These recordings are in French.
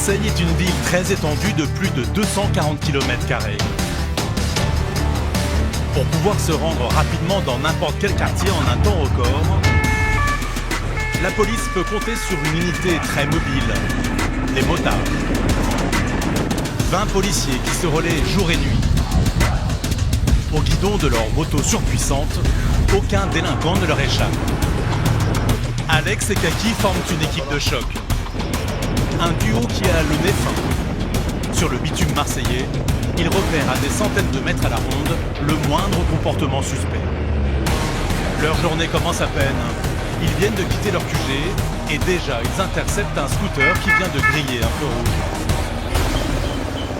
Marseille est une ville très étendue de plus de 240 km². Pour pouvoir se rendre rapidement dans n'importe quel quartier en un temps record, la police peut compter sur une unité très mobile, les motards. 20 policiers qui se relaient jour et nuit. Au guidon de leur moto surpuissante, aucun délinquant ne leur échappe. Alex et Kaki forment une équipe de choc. Un duo qui a le nez fin. Sur le bitume marseillais, ils repèrent à des centaines de mètres à la ronde le moindre comportement suspect. Leur journée commence à peine. Ils viennent de quitter leur QG et déjà ils interceptent un scooter qui vient de griller un feu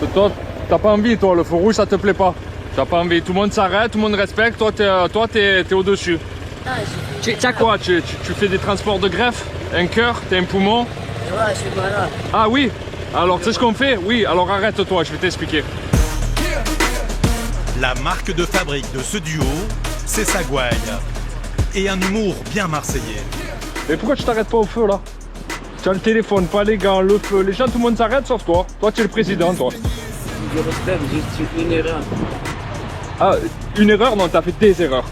rouge. Toi, t'as pas envie, toi, le feu rouge, ça te plaît pas. T'as pas envie, tout le monde s'arrête, tout le monde respecte, toi t'es au-dessus. T'as quoi, tu fais des transports de greffe, un cœur, t'as un poumon? Ouais, je suis malade. Ah oui? Alors tu sais ce qu'on fait? Oui, alors arrête-toi, je vais t'expliquer. La marque de fabrique de ce duo, c'est sa gouaille. Et un humour bien marseillais. Mais pourquoi tu t'arrêtes pas au feu là? Tu as le téléphone, pas les gants, le feu, les gens, tout le monde s'arrête sauf toi. Toi tu es le président, toi. Je respecte, juste une erreur. Ah, une erreur? Non, t'as fait des erreurs.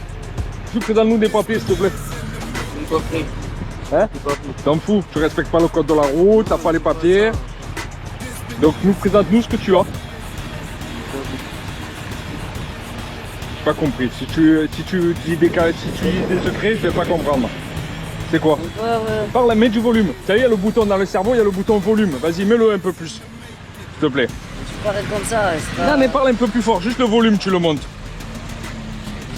Tu présentes-nous des papiers, s'il te plaît. J'ai pas pris. Hein? T'en fous, tu respectes pas le code de la route, t'as pas les papiers. Donc nous présente-nous ce que tu as. J'ai pas compris. Si tu dis des secrets, je vais pas comprendre. C'est quoi? Ouais. Parle, mets du volume. Ça y est, il y a le bouton dans le cerveau, il y a le bouton volume. Vas-y, mets-le un peu plus. S'il te plaît. Tu parles comme ça, c'est pas... Non mais parle un peu plus fort, juste le volume, tu le montes.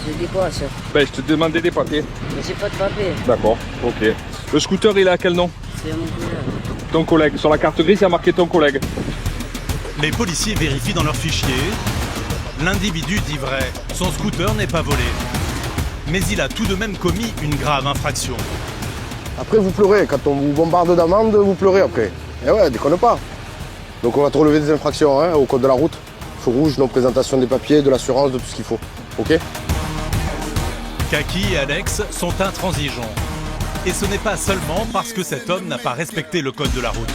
Je dis quoi, chef? Ben, je te demandais des papiers. Mais j'ai pas de papier. D'accord, ok. Le scooter, il est à quel nom? C'est mon collègue. Ton collègue. Sur la carte grise, il y a marqué ton collègue. Les policiers vérifient dans leur fichier. L'individu dit vrai, son scooter n'est pas volé. Mais il a tout de même commis une grave infraction. Après, vous pleurez. Quand on vous bombarde d'amendes, vous pleurez après. Et ouais, déconne pas. Donc on va te relever des infractions au code de la route. Feu rouge, non-présentation des papiers, de l'assurance, de tout ce qu'il faut. Ok? Kaki et Alex sont intransigeants. Et ce n'est pas seulement parce que cet homme n'a pas respecté le code de la route.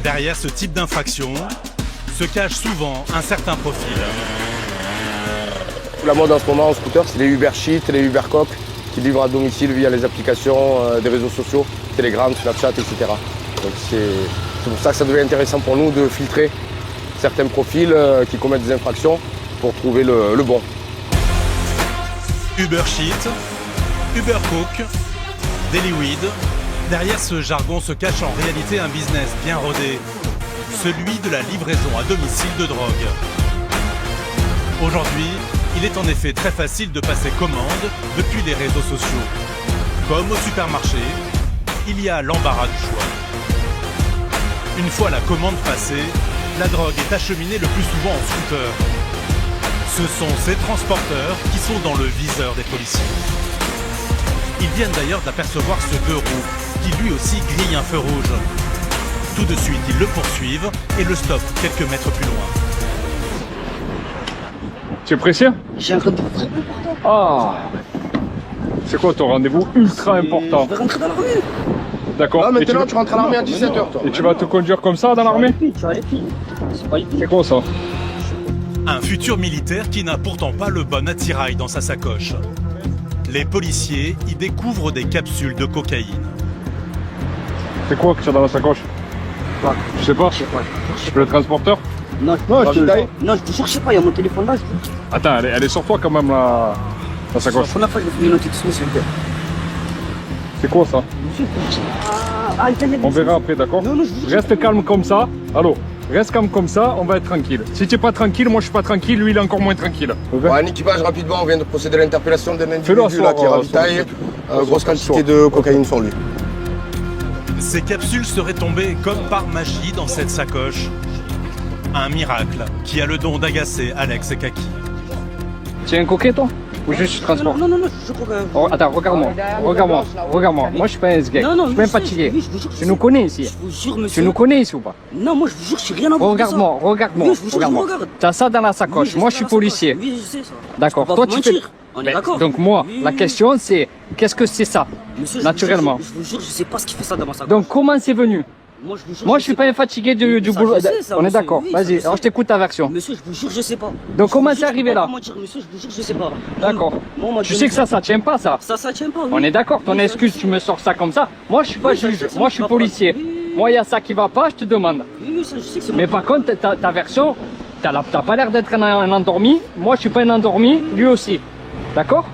Derrière ce type d'infraction se cache souvent un certain profil. La mode en ce moment en scooter, c'est les Uber Sheet, les Uber Cop qui livrent à domicile via les applications des réseaux sociaux, Telegram, Snapchat, etc. Donc c'est pour ça que ça devient intéressant pour nous de filtrer certains profils qui commettent des infractions pour trouver le bon. Uber Sheet, Uber Coke, Deliweed. Derrière ce jargon se cache en réalité un business bien rodé, celui de la livraison à domicile de drogue. Aujourd'hui, il est en effet très facile de passer commande depuis les réseaux sociaux. Comme au supermarché, il y a l'embarras du choix. Une fois la commande passée, la drogue est acheminée le plus souvent en scooter. Ce sont ces transporteurs qui sont dans le viseur des policiers. Ils viennent d'ailleurs d'apercevoir ce deux roues qui lui aussi grille un feu rouge. Tout de suite, ils le poursuivent et le stoppent quelques mètres plus loin. Tu es pressé? J'ai un rendez-vous. Ah! C'est quoi ton rendez-vous ultra important? Je vais rentrer dans la rue. D'accord. Là, maintenant, tu rentres à l'armée à 17h, toi. Et tu vas te conduire comme ça dans l'armée? Tu vas aller vite. C'est pas C'est quoi ça? Un futur militaire qui n'a pourtant pas le bon attirail dans sa sacoche. Les policiers y découvrent des capsules de cocaïne. C'est quoi que tu as dans la sacoche? Je sais pas. Le transporteur? Non, je te cherche pas, il y a mon téléphone là. Attends, elle est sur toi quand même la sacoche. La première fois que je fais une notification, s'il vous plaît. C'est quoi ça? On verra après, d'accord? Reste calme comme ça. Allô? Reste calme comme ça, on va être tranquille. Si tu n'es pas tranquille, moi je suis pas tranquille, lui il est encore moins tranquille. Ouais, un équipage rapidement, on vient de procéder à l'interpellation d'un Fais-le individu là, qui ravitaille grosse quantité de cocaïne sur lui. Ces capsules seraient tombées comme par magie dans cette sacoche. Un miracle qui a le don d'agacer Alex et Kaki. Tu es un coquet toi? Ou juste tu transportes? Non, je crois que... Oh, attends, regarde-moi. Moi je suis pas un sgeg. Je suis pas un fatigué. Tu nous connais ici. Je vous jure, monsieur. Tu nous connais ici ou pas? Non, moi je vous jure, je suis rien à voir. Regarde-moi. Oui, je vous jure, je me regarde. T'as ça dans la sacoche. Oui, moi je suis policier. Oui, je sais ça. D'accord. Je peux Toi pas vous tu fais. mentir. On est d'accord. Donc moi, Oui, la question c'est qu'est-ce que c'est ça? Monsieur, Naturellement. Je vous jure, je sais pas ce qui fait ça dans ma sacoche. Donc comment c'est venu? Moi, je vous jure, Moi, je suis pas fatigué du Ça, boulot. je sais, ça, On est monsieur, d'accord. oui, ça, Vas-y, je alors sais. je t'écoute ta version. Monsieur, je vous jure, je sais pas. Donc, comment Je vous c'est jure, arrivé je peux là pas mentir, monsieur, je vous jure, je sais pas. D'accord. Moi, on m'a Tu donné sais que ça tient pas, ça. Ça tient pas. Oui. On est d'accord. Ton Oui, ça, excuse, je tu me sors ça comme ça. Moi, je suis pas Oui, ça, juge. je sais, Moi, ça je suis va pas. policier. Oui. Moi, il y a ça qui va pas, je te demande. Oui, ça, je sais que c'est Mais par contre, ta version, t'as pas l'air d'être un endormi. Moi, je suis pas un endormi, lui aussi. D'accord?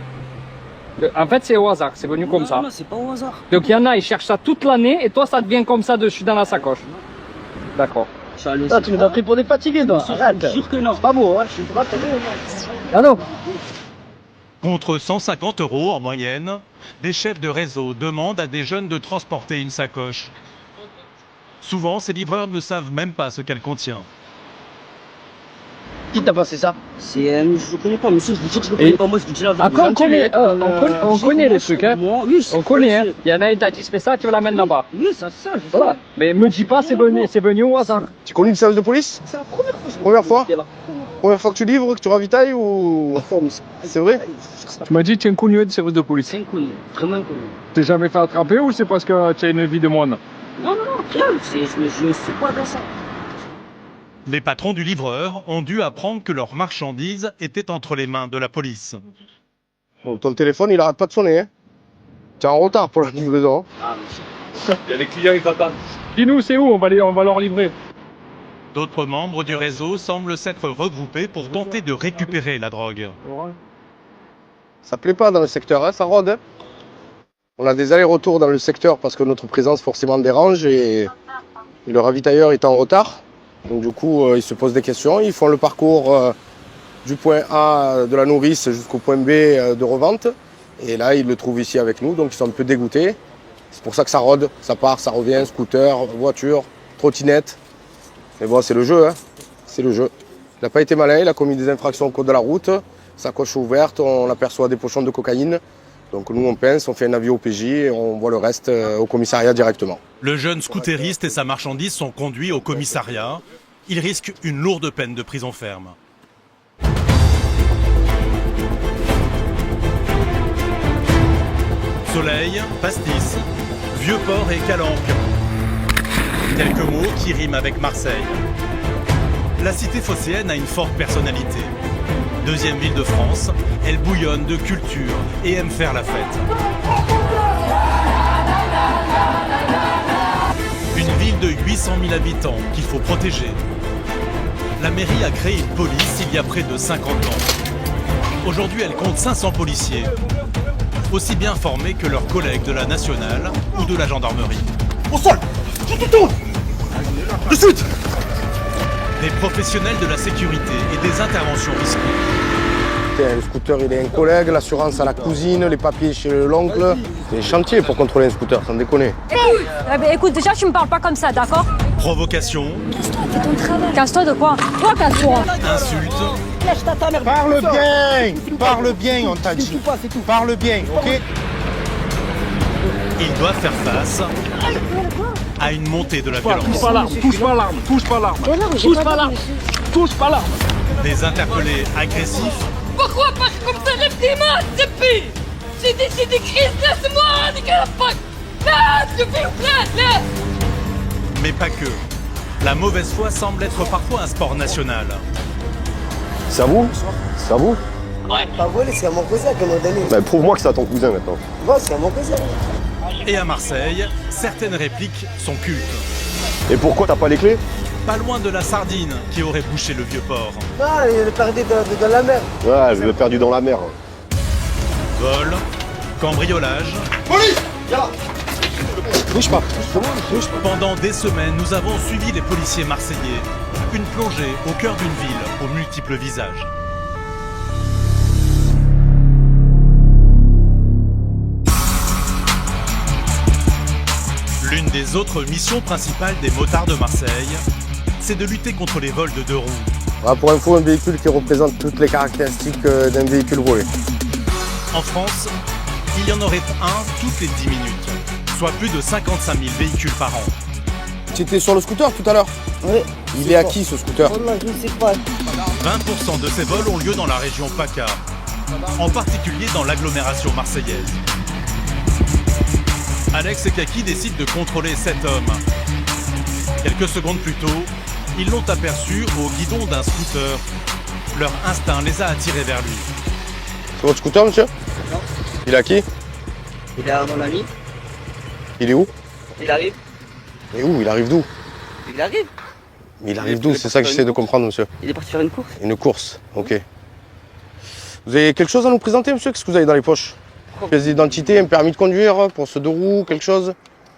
En fait, c'est au hasard, c'est venu comme ça. Non, c'est pas au hasard. Donc, il y en a, ils cherchent ça toute l'année, et toi, ça devient comme ça dessus dans la sacoche. D'accord. Ah, tu nous as pris pour des fatigués, toi. Arrête. Je jure que non. Pas beau, hein. Je suis pas Allô? Contre 150 € en moyenne, des chefs de réseau demandent à des jeunes de transporter une sacoche. Souvent, ces livreurs ne savent même pas ce qu'elle contient. Qui t'a passé ça? C'est. Je connais pas, monsieur, je vous jure que je le Et- connais pas. Moi, je vous dis la vérité. Après, on connaît les trucs, hein. Moi, oui, je On connaît, hein. Il y en a, il t'a dit, fais ça, tu vas l'amener là-bas. Oui, ça, je sais. Voilà. Mais me dis pas, c'est venu au hasard. Tu connais le service de police? C'est la première fois. Première fois? J'étais là. Première fois que tu livres, que tu ravitailles ou. C'est vrai? Tu m'as dit que tu es un connu de service de police. C'est inconnu. Vraiment inconnu. T'es jamais fait attraper ou c'est parce que tu as une vie de moine? Non, rien. Je ne suis pas dans ça. Les patrons du livreur ont dû apprendre que leurs marchandises étaient entre les mains de la police. Bon, ton téléphone, il arrête pas de sonner, hein. Tu es en retard pour la livraison. Ah, Il y a les clients, ils t'attendent. Dis-nous, c'est où on va leur livrer. D'autres membres du réseau semblent s'être regroupés pour tenter de récupérer la drogue. Ça plaît pas dans le secteur, hein, ça rôde. Hein. On a des allers-retours dans le secteur parce que notre présence forcément dérange et le ravitailleur est en retard. Donc du coup, ils se posent des questions. Ils font le parcours du point A de la nourrice jusqu'au point B de revente. Et là, ils le trouvent ici avec nous, donc ils sont un peu dégoûtés. C'est pour ça que ça rôde, ça part, ça revient, scooter, voiture, trottinette. Mais bon, c'est le jeu, hein. C'est le jeu. Il n'a pas été malin, il a commis des infractions au code de la route. Sacoche ouverte, on aperçoit des pochons de cocaïne. Donc nous, on pince, on fait un avis au PJ et on voit le reste au commissariat directement. Le jeune scooteriste et sa marchandise sont conduits au commissariat. Ils risquent une lourde peine de prison ferme. Soleil, pastis, Vieux-Port et Calanque. Quelques mots qui riment avec Marseille. La cité phocéenne a une forte personnalité. Deuxième ville de France, elle bouillonne de culture et aime faire la fête. Une ville de 800 000 habitants qu'il faut protéger. La mairie a créé une police il y a près de 50 ans. Aujourd'hui, elle compte 500 policiers, aussi bien formés que leurs collègues de la nationale ou de la gendarmerie. Au sol! Tout! De suite! Des professionnels de la sécurité et des interventions risquées. Le scooter, il est un collègue, l'assurance à la cousine, les papiers chez l'oncle. C'est des chantiers pour contrôler un scooter, sans déconner. Eh ben, écoute, déjà, tu me parles pas comme ça, d'accord? Provocation, Casse-toi de quoi? Toi, casse-toi. insultes, Parle bien, on t'a dit. Parle bien, ok? ils doivent faire face à une montée de la violence. Touche pas l'arme, touche pas l'arme, touche pas l'arme. Touche pas l'arme, touche pas l'arme. Des interpellés agressifs, Pourquoi pas comme ça, laisse-moi, c'est pire! C'est des crises, laisse-moi, la fuck! Laisse, s'il vous plaît, laisse! mais pas que. La mauvaise foi semble être parfois un sport national. C'est à vous? C'est à vous? Pas volé, c'est à mon cousin qui m'a donné. Bah, prouve-moi que c'est à ton cousin maintenant. Bon, c'est à mon cousin. Et à Marseille, certaines répliques sont cultes. Et pourquoi t'as pas les clés? Pas loin de la sardine qui aurait bouché le vieux port. Ah, il est perdu dans la mer. Ouais, je l'ai perdu dans la mer. Vol, cambriolage. Bouge pas. Pendant des semaines, nous avons suivi les policiers marseillais. Une plongée au cœur d'une ville aux multiples visages. L'une des autres missions principales des motards de Marseille, c'est de lutter contre les vols de deux roues. Voilà, pour info, un véhicule qui représente toutes les caractéristiques d'un véhicule volé. En France, il y en aurait un toutes les 10 minutes, soit plus de 55 000 véhicules par an. Tu étais sur le scooter tout à l'heure? Oui. Il est à qui ce scooter? Wallah, je ne sais pas. 20% de ces vols ont lieu dans la région PACA, en particulier dans l'agglomération marseillaise. Alex Kaki décide de contrôler cet homme. Quelques secondes plus tôt, ils l'ont aperçu au guidon d'un scooter. Leur instinct les a attirés vers lui. C'est votre scooter, monsieur? Non. Il est à qui? Il est à mon ami. Il est où? Il arrive. Et où? Il arrive d'où? Il arrive. Mais il arrive d'où? C'est ça que j'essaie de comprendre, monsieur. Il est parti faire une course. Une course, ok. Vous avez quelque chose à nous présenter, monsieur? Qu'est-ce que vous avez dans les poches? Pièce d'identité, un permis de conduire pour ce 2 roues, quelque chose?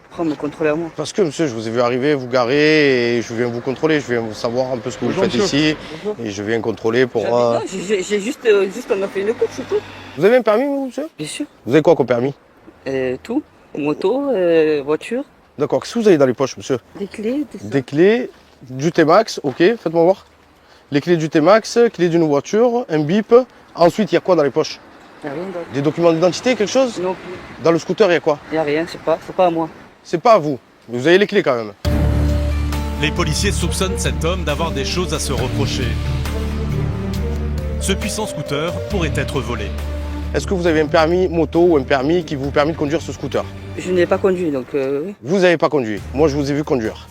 Pourquoi me contrôler à moi? Parce que, monsieur, je vous ai vu arriver, vous garer, et je viens vous contrôler, je viens savoir un peu ce que vous faites ici. Bonjour. Et je viens contrôler pour... Non, j'ai juste on a fait une course, c'est tout. Vous avez un permis, vous, monsieur? Bien sûr. Vous avez quoi comme permis? Tout. Moto, voiture, D'accord, qu'est-ce que vous avez dans les poches, monsieur? des clés, Des clés, du T-Max, ok, faites-moi voir. Les clés du T-Max, clés d'une voiture, un bip. Ensuite, il y a quoi dans les poches? Il n'y a rien d'autre. Des documents d'identité, quelque chose? Non plus. Dans le scooter, il y a quoi? Il n'y a rien, c'est pas à moi. C'est pas à vous, mais vous avez les clés quand même. Les policiers soupçonnent cet homme d'avoir des choses à se reprocher. Ce puissant scooter pourrait être volé. Est-ce que vous avez un permis moto ou un permis qui vous permet de conduire ce scooter? Je n'ai pas conduit, donc oui. Vous n'avez pas conduit, moi je vous ai vu conduire.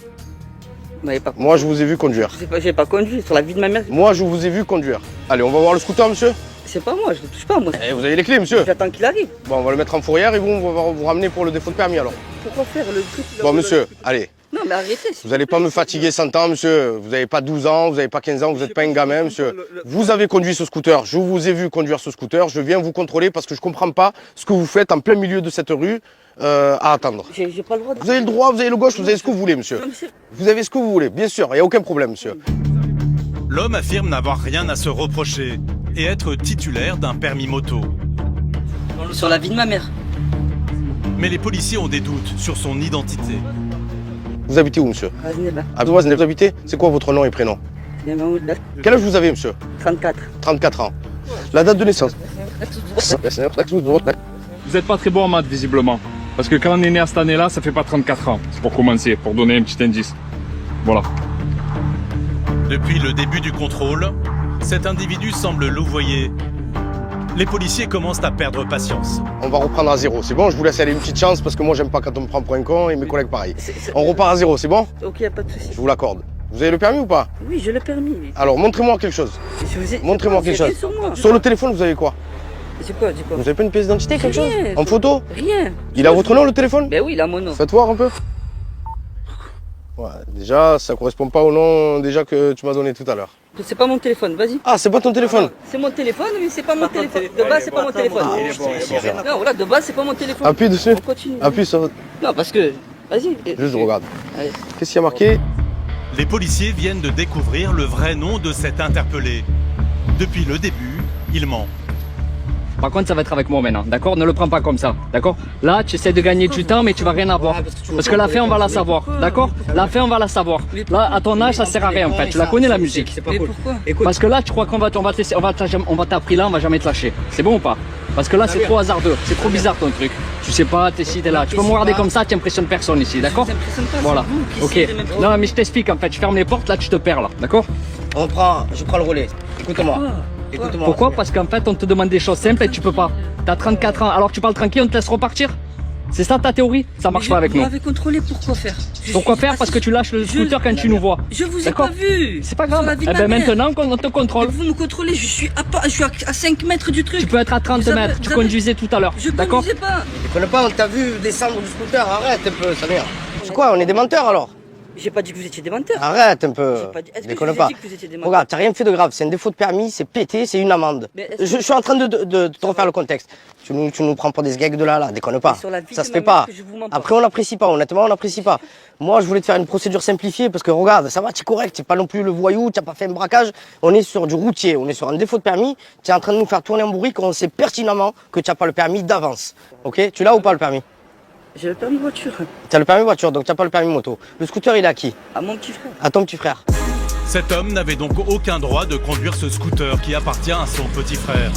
Vous m'avez pas conduit. Moi je vous ai vu conduire. J'ai pas conduit, sur la vie de ma mère. Moi je vous ai vu conduire. Allez, on va voir le scooter, monsieur? C'est pas moi, je ne touche pas, moi. Eh, vous avez les clés, monsieur? J'attends qu'il arrive. Bon, on va le mettre en fourrière et on va vous ramener pour le défaut de permis alors. Pourquoi faire le truc? Bon, monsieur, allez. Non, mais arrêtez. Vous n'allez pas me fatiguer 100 ans, monsieur. Vous n'avez pas 12 ans, vous n'avez pas 15 ans, vous n'êtes pas un gamin, monsieur. Vous avez conduit ce scooter. Je vous ai vu conduire ce scooter. Je viens vous contrôler parce que je ne comprends pas ce que vous faites en plein milieu de cette rue à attendre. J'ai pas le droit de... Vous avez le droit, vous avez le gauche, vous avez ce que vous voulez, monsieur. Non, mais c'est- Vous avez ce que vous voulez, bien sûr, il n'y a aucun problème, monsieur. L'homme affirme n'avoir rien à se reprocher et être titulaire d'un permis moto. Sur la vie de ma mère. Mais les policiers ont des doutes sur son identité. Vous habitez où, monsieur? Razneba. À vous habitez? C'est quoi votre nom et prénom? Quel âge vous avez, monsieur? 34. 34 ans. La date de naissance? Vous n'êtes pas très bon en maths, visiblement. Parce que quand on est né à cette année-là, ça fait pas 34 ans. C'est pour commencer, pour donner un petit indice. Voilà. Depuis le début du contrôle, cet individu semble louvoyer. Les policiers commencent à perdre patience. On va reprendre à zéro, c'est bon? Je vous laisse aller une petite chance parce que moi j'aime pas quand on me prend pour un con et mes collègues pareil. On repart à zéro, c'est bon? Ok, y a pas de souci. Je vous l'accorde. Vous avez le permis ou pas? Oui, j'ai le permis. Alors montrez-moi quelque chose. Montrez-moi quelque chose. Sur moi. Sur le téléphone, vous avez quoi? C'est quoi, Vous avez pas une pièce d'identité, quelque chose? Rien. En photo? Rien. Il a votre nom, le téléphone? Ben oui, il a mon nom. Faites voir un peu. Ouais, déjà, ça correspond pas au nom déjà que tu m'as donné tout à l'heure. C'est pas mon téléphone, vas-y. Ah, c'est pas ton téléphone? C'est mon téléphone, mais c'est pas mon téléphone. De base, c'est pas mon téléphone. Non, voilà, de base, c'est pas mon téléphone. Appuie dessus. On continue. Appuie sur... Non, parce que... Vas-y. Juste je regarde. Allez. Qu'est-ce qu'il y a marqué? Les policiers viennent de découvrir le vrai nom de cet interpellé. Depuis le début, il ment. Par contre, ça va être avec moi maintenant, d'accord? Ne le prends pas comme ça, d'accord? Là, tu essaies de gagner du temps, mais tu vas rien avoir. Parce que la fin, on va la savoir, d'accord? La fin, on va la savoir. Là, à ton âge, ça sert à rien, en fait. Tu la connais, la musique. Mais pourquoi? Parce que là, tu crois qu'on va te laisser, on va t'appeler là, on va jamais te lâcher. C'est bon ou pas? Parce que là, c'est trop hasardeux. C'est trop bizarre, ton truc. Tu sais pas, t'es ici, t'es là. Tu peux me regarder comme ça, tu impressionnes personne ici, d'accord? Voilà. Ok. Non, mais je t'explique, en fait. Tu fermes les portes, là, tu te perds, là, d'accord? Je prends le relais. Écoute-moi. Écoute-moi. Pourquoi? Parce qu'en fait, on te demande des choses simples et tu peux pas. T'as 34 ans, alors tu parles tranquille, on te laisse repartir? C'est ça ta théorie? Ça marche pas avec nous. Vous m'avez contrôlé, pourquoi faire? Pourquoi faire? Parce que tu lâches le scooter quand tu nous vois. Je vous ai D'accord. pas vu. C'est pas Sur grave. la vie de Eh ma ben mère. maintenant on te contrôle. Vous me contrôlez, je suis à 5 mètres du truc. Tu peux être à 30 Vous avez- mètres. vous Tu avez- conduisais tout à l'heure. Je D'accord? conduisais pas. Je connais pas, on t'a vu descendre du scooter, arrête un peu, ça vient. C'est quoi, on est des menteurs alors? J'ai pas dit que vous étiez des menteurs. Arrête un peu. J'ai pas dit- est-ce que Déconne je vous ai pas. dit que vous étiez des menteurs? Regarde, t'as rien fait de grave, c'est un défaut de permis, c'est pété, c'est une amende. Mais est-ce Je suis en train de te refaire le contexte. Tu nous prends pour des gags de là, déconne pas. Mais sur la vie Ça de se ma fait mère pas. que je vous mens pas. Après, on n'apprécie pas, honnêtement, on n'apprécie pas. Moi, je voulais te faire une procédure simplifiée parce que regarde, ça va, tu es correct, tu n'es pas non plus le voyou, tu n'as pas fait un braquage. On est sur du routier, on est sur un défaut de permis. Tu es en train de nous faire tourner en bourrique, on sait pertinemment que tu n'as pas le permis d'avance. Ok? Tu l'as ou pas le permis? J'ai le permis voiture. Tu as le permis voiture, donc tu n'as pas le permis moto. Le scooter, il est à qui? À mon petit frère. À ton petit frère. Cet homme n'avait donc aucun droit de conduire ce scooter qui appartient à son petit frère.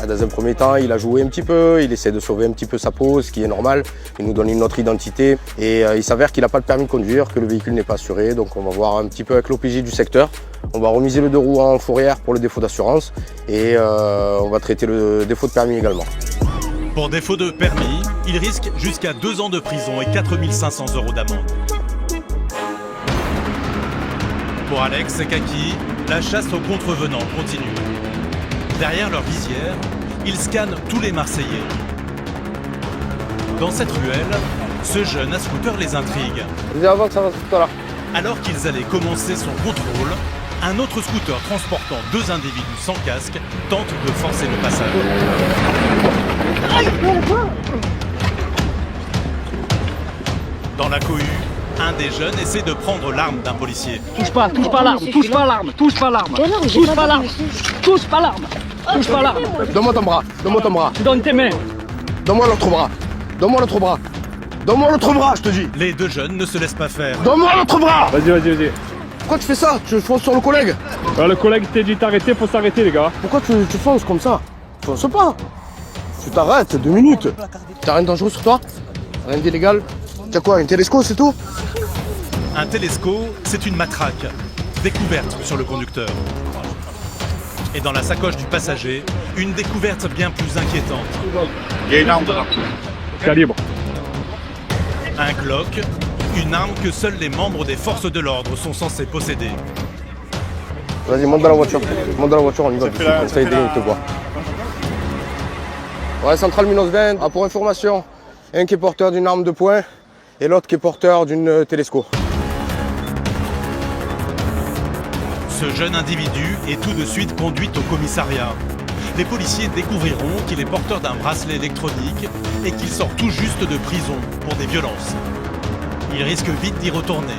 Dans un premier temps, il a joué un petit peu, il essaie de sauver un petit peu sa peau, ce qui est normal. Il nous donne une autre identité et il s'avère qu'il n'a pas le permis de conduire, que le véhicule n'est pas assuré. Donc on va voir un petit peu avec l'OPJ du secteur. On va remiser le 2 roues en fourrière pour le défaut d'assurance et on va traiter le défaut de permis également. Pour défaut de permis, Il risque jusqu'à 2 ans de prison et 4 500 € d'amende. Pour Alex et Kaki, la chasse aux contrevenants continue. Derrière leur visière, ils scannent tous les Marseillais. Dans cette ruelle, ce jeune à scooter les intrigue. Avant que ça va tout à l'heure. Alors qu'ils allaient commencer son contrôle, un autre scooter transportant 2 individus sans casque tente de forcer le passage. Dans la cohue, un des jeunes essaie de prendre l'arme d'un policier. Touche pas l'arme, touche pas l'arme, touche pas l'arme, touche pas l'arme, touche pas l'arme, touche pas l'arme. Donne-moi ton bras, donne-moi ton bras. Tu donnes tes mains. Donne-moi l'autre bras. Donne-moi l'autre bras. Donne-moi l'autre bras, je te dis. Les 2 jeunes ne se laissent pas faire. Donne-moi l'autre bras. Vas-y. Pourquoi tu fais ça? Tu fonces sur le collègue? Le collègue t'a dit t'arrêter, faut s'arrêter les gars. Pourquoi tu fonces comme ça? Tu fonces pas. Tu t'arrêtes 2 minutes. T'as rien de dangereux sur toi? Rien d'illégal? T'as quoi, un télescope, c'est tout? Un télescope, c'est une matraque, découverte sur le conducteur. Et dans la sacoche du passager, une découverte bien plus inquiétante. Il y a une arme calibre. Un Glock, une arme que seuls les membres des forces de l'ordre sont censés posséder. Vas-y, monte dans la voiture. Monte dans la voiture, on y va. Comme ça, il te voit. Ouais, Centrale Minos 20, pour information, un qui est porteur d'une arme de poing et l'autre qui est porteur d'une télescope. Ce jeune individu est tout de suite conduit au commissariat. Les policiers découvriront qu'il est porteur d'un bracelet électronique et qu'il sort tout juste de prison pour des violences. Il risque vite d'y retourner.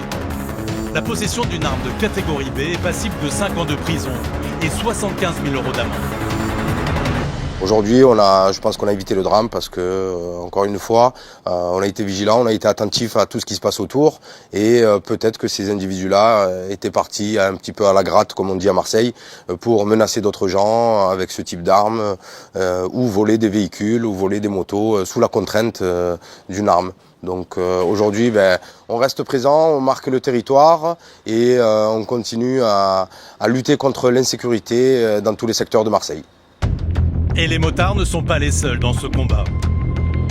La possession d'une arme de catégorie B est passible de 5 ans de prison et 75 000 € d'amende. Aujourd'hui, je pense qu'on a évité le drame parce que, encore une fois, on a été vigilant, on a été attentif à tout ce qui se passe autour et peut-être que ces individus-là étaient partis un petit peu à la gratte, comme on dit à Marseille, pour menacer d'autres gens avec ce type d'armes ou voler des véhicules ou voler des motos sous la contrainte d'une arme. Donc aujourd'hui, on reste présent, on marque le territoire et on continue à lutter contre l'insécurité dans tous les secteurs de Marseille. Et les motards ne sont pas les seuls dans ce combat.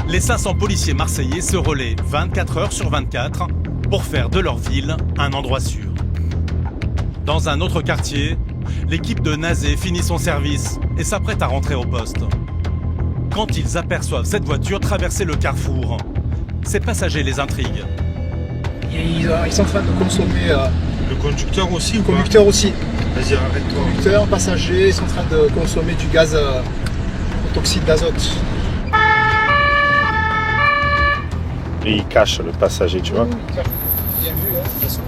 Les 500 policiers marseillais se relaient 24 heures sur 24 pour faire de leur ville un endroit sûr. Dans un autre quartier, l'équipe de Nazé finit son service et s'apprête à rentrer au poste. Quand ils aperçoivent cette voiture traverser le carrefour, ces passagers les intriguent. Ils sont en train de consommer... Le conducteur aussi ou quoi? Conducteur aussi. Vas-y, arrête-toi. Conducteur, passager, ils sont en train de consommer du gaz au toxyde d'azote. Et il cache le passager, tu vois. Bien vu, de toute façon.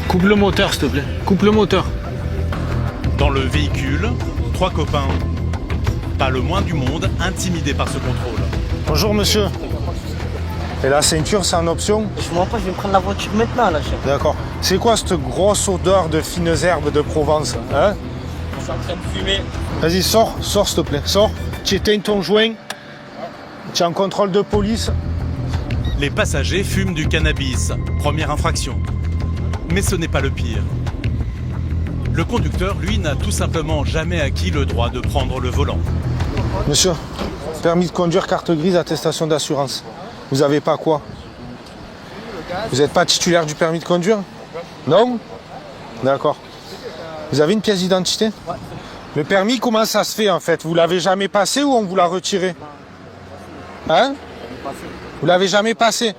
Coupe le moteur, s'il te plaît. Coupe le moteur. Dans le véhicule, 3 copains. Pas le moins du monde intimidés par ce contrôle. Bonjour monsieur. Et la ceinture, c'est en option? Je m'en pas, je vais prendre la voiture maintenant là, chef. D'accord. C'est quoi cette grosse odeur de fines herbes de Provence, hein? Je suis en train de fumer. Vas-y, sors, s'il te plaît, sors. Tu éteins ton joint. Tu es en contrôle de police. Les passagers fument du cannabis, première infraction. Mais ce n'est pas le pire. Le conducteur, lui, n'a tout simplement jamais acquis le droit de prendre le volant. Monsieur, permis de conduire, carte grise, attestation d'assurance. Vous avez pas quoi? Vous n'êtes pas titulaire du permis de conduire? Non? D'accord. Vous avez une pièce d'identité? Ouais. Le permis, comment ça se fait en fait? Vous l'avez jamais passé ou on vous l'a retiré? Hein? Vous l'avez jamais passé?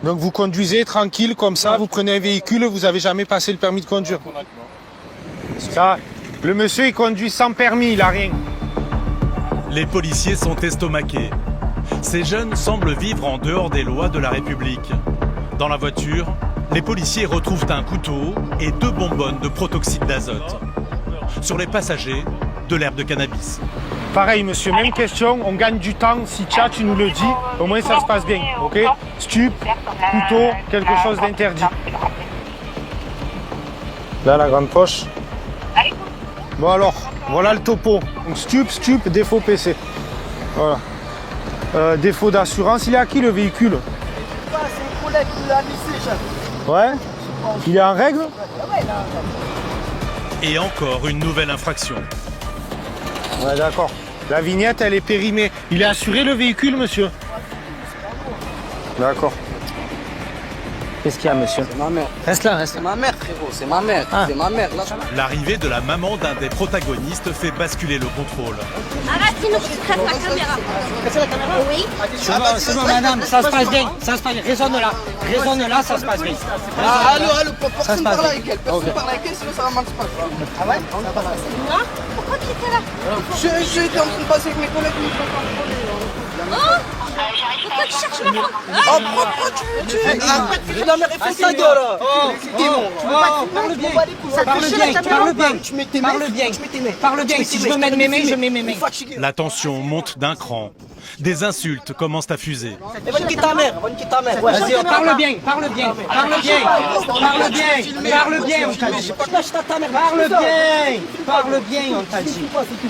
Donc vous conduisez tranquille comme ça, vous prenez un véhicule, vous n'avez jamais passé le permis de conduire? Ça, le monsieur il conduit sans permis, il a rien. Les policiers sont estomaqués. Ces jeunes semblent vivre en dehors des lois de la République. Dans la voiture, les policiers retrouvent un couteau et 2 bonbonnes de protoxyde d'azote. Sur les passagers, de l'herbe de cannabis. Pareil monsieur, même question, on gagne du temps, si tu nous le dis, au moins ça se passe bien, ok? Stup, couteau, quelque chose d'interdit. Là la grande poche. Bon alors, voilà le topo. Donc stup, défaut PC. Voilà. Défaut d'assurance, il est à qui le véhicule? C'est un collègue de la lycée, chef. Ouais? Il est en règle? Et encore une nouvelle infraction. Ouais d'accord. La vignette, elle est périmée. Il est assuré le véhicule, monsieur? D'accord. Qu'est-ce qu'il y a, monsieur? C'est ma mère. Reste là, reste C'est là. ma mère, frérot, c'est ma mère. C'est ma mère, là. L'arrivée de la maman d'un des protagonistes fait basculer le contrôle. Arrête, sinon je traite la caméra. Oui. C'est bon, madame, ça se passe bien. Ça se passe bien. Raisonne là. Raisonne là, ça se passe bien. Allô, personne parle avec elle. Personne parle avec elle, sinon ça va mal se passer. Ah ouais? Moi? Pourquoi tu étais là? J'étais en train de passer avec mes collègues, mais ils sont pas Oh! Pourquoi tu cherches ma femme? Oh, pourquoi tu la mère est ta gueule. Parle bien. Parle bien. Tu mets tes mains. Parle bien. Parle bien. Si je veux mettre mes mains, je mets mes mains. La tension monte d'un cran. Des insultes commencent à fuser. Va niquer ta mère. Va niquer ta mère. Vas-y, parle bien, parle bien, parle bien, parle bien, parle bien, on t'a dit. Parle bien, on t'a dit.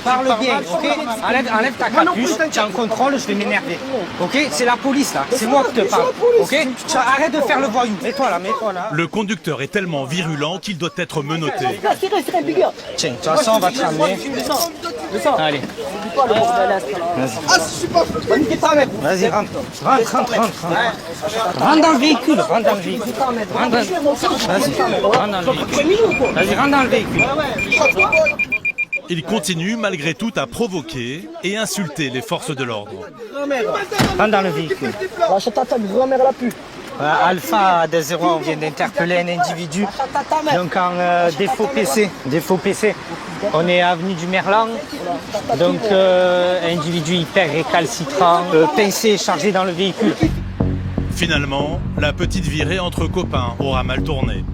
Parle bien, ok? Enlève ta capuche, tu es en contrôle, je vais m'énerver. Ok? C'est la police là, c'est moi qui te parle. Ok? Arrête de faire le voyou. Mets-toi là. Le conducteur est tellement virulent qu'il doit être menotté. Tiens, de toute façon, on va te ramener. Allez. Vas-y, rentre. Rentre dans le véhicule. Rentre dans le véhicule. Vas-y, rentre dans le véhicule. Il continue malgré tout à provoquer et insulter les forces de l'ordre. Rentre dans le véhicule. Lâche ta grand-mère la pue. Alpha des 0, on vient d'interpeller un individu donc en défaut PC. On est avenue du Merlan, donc individu hyper récalcitrant, pincé chargé dans le véhicule. Finalement, la petite virée entre copains aura mal tourné.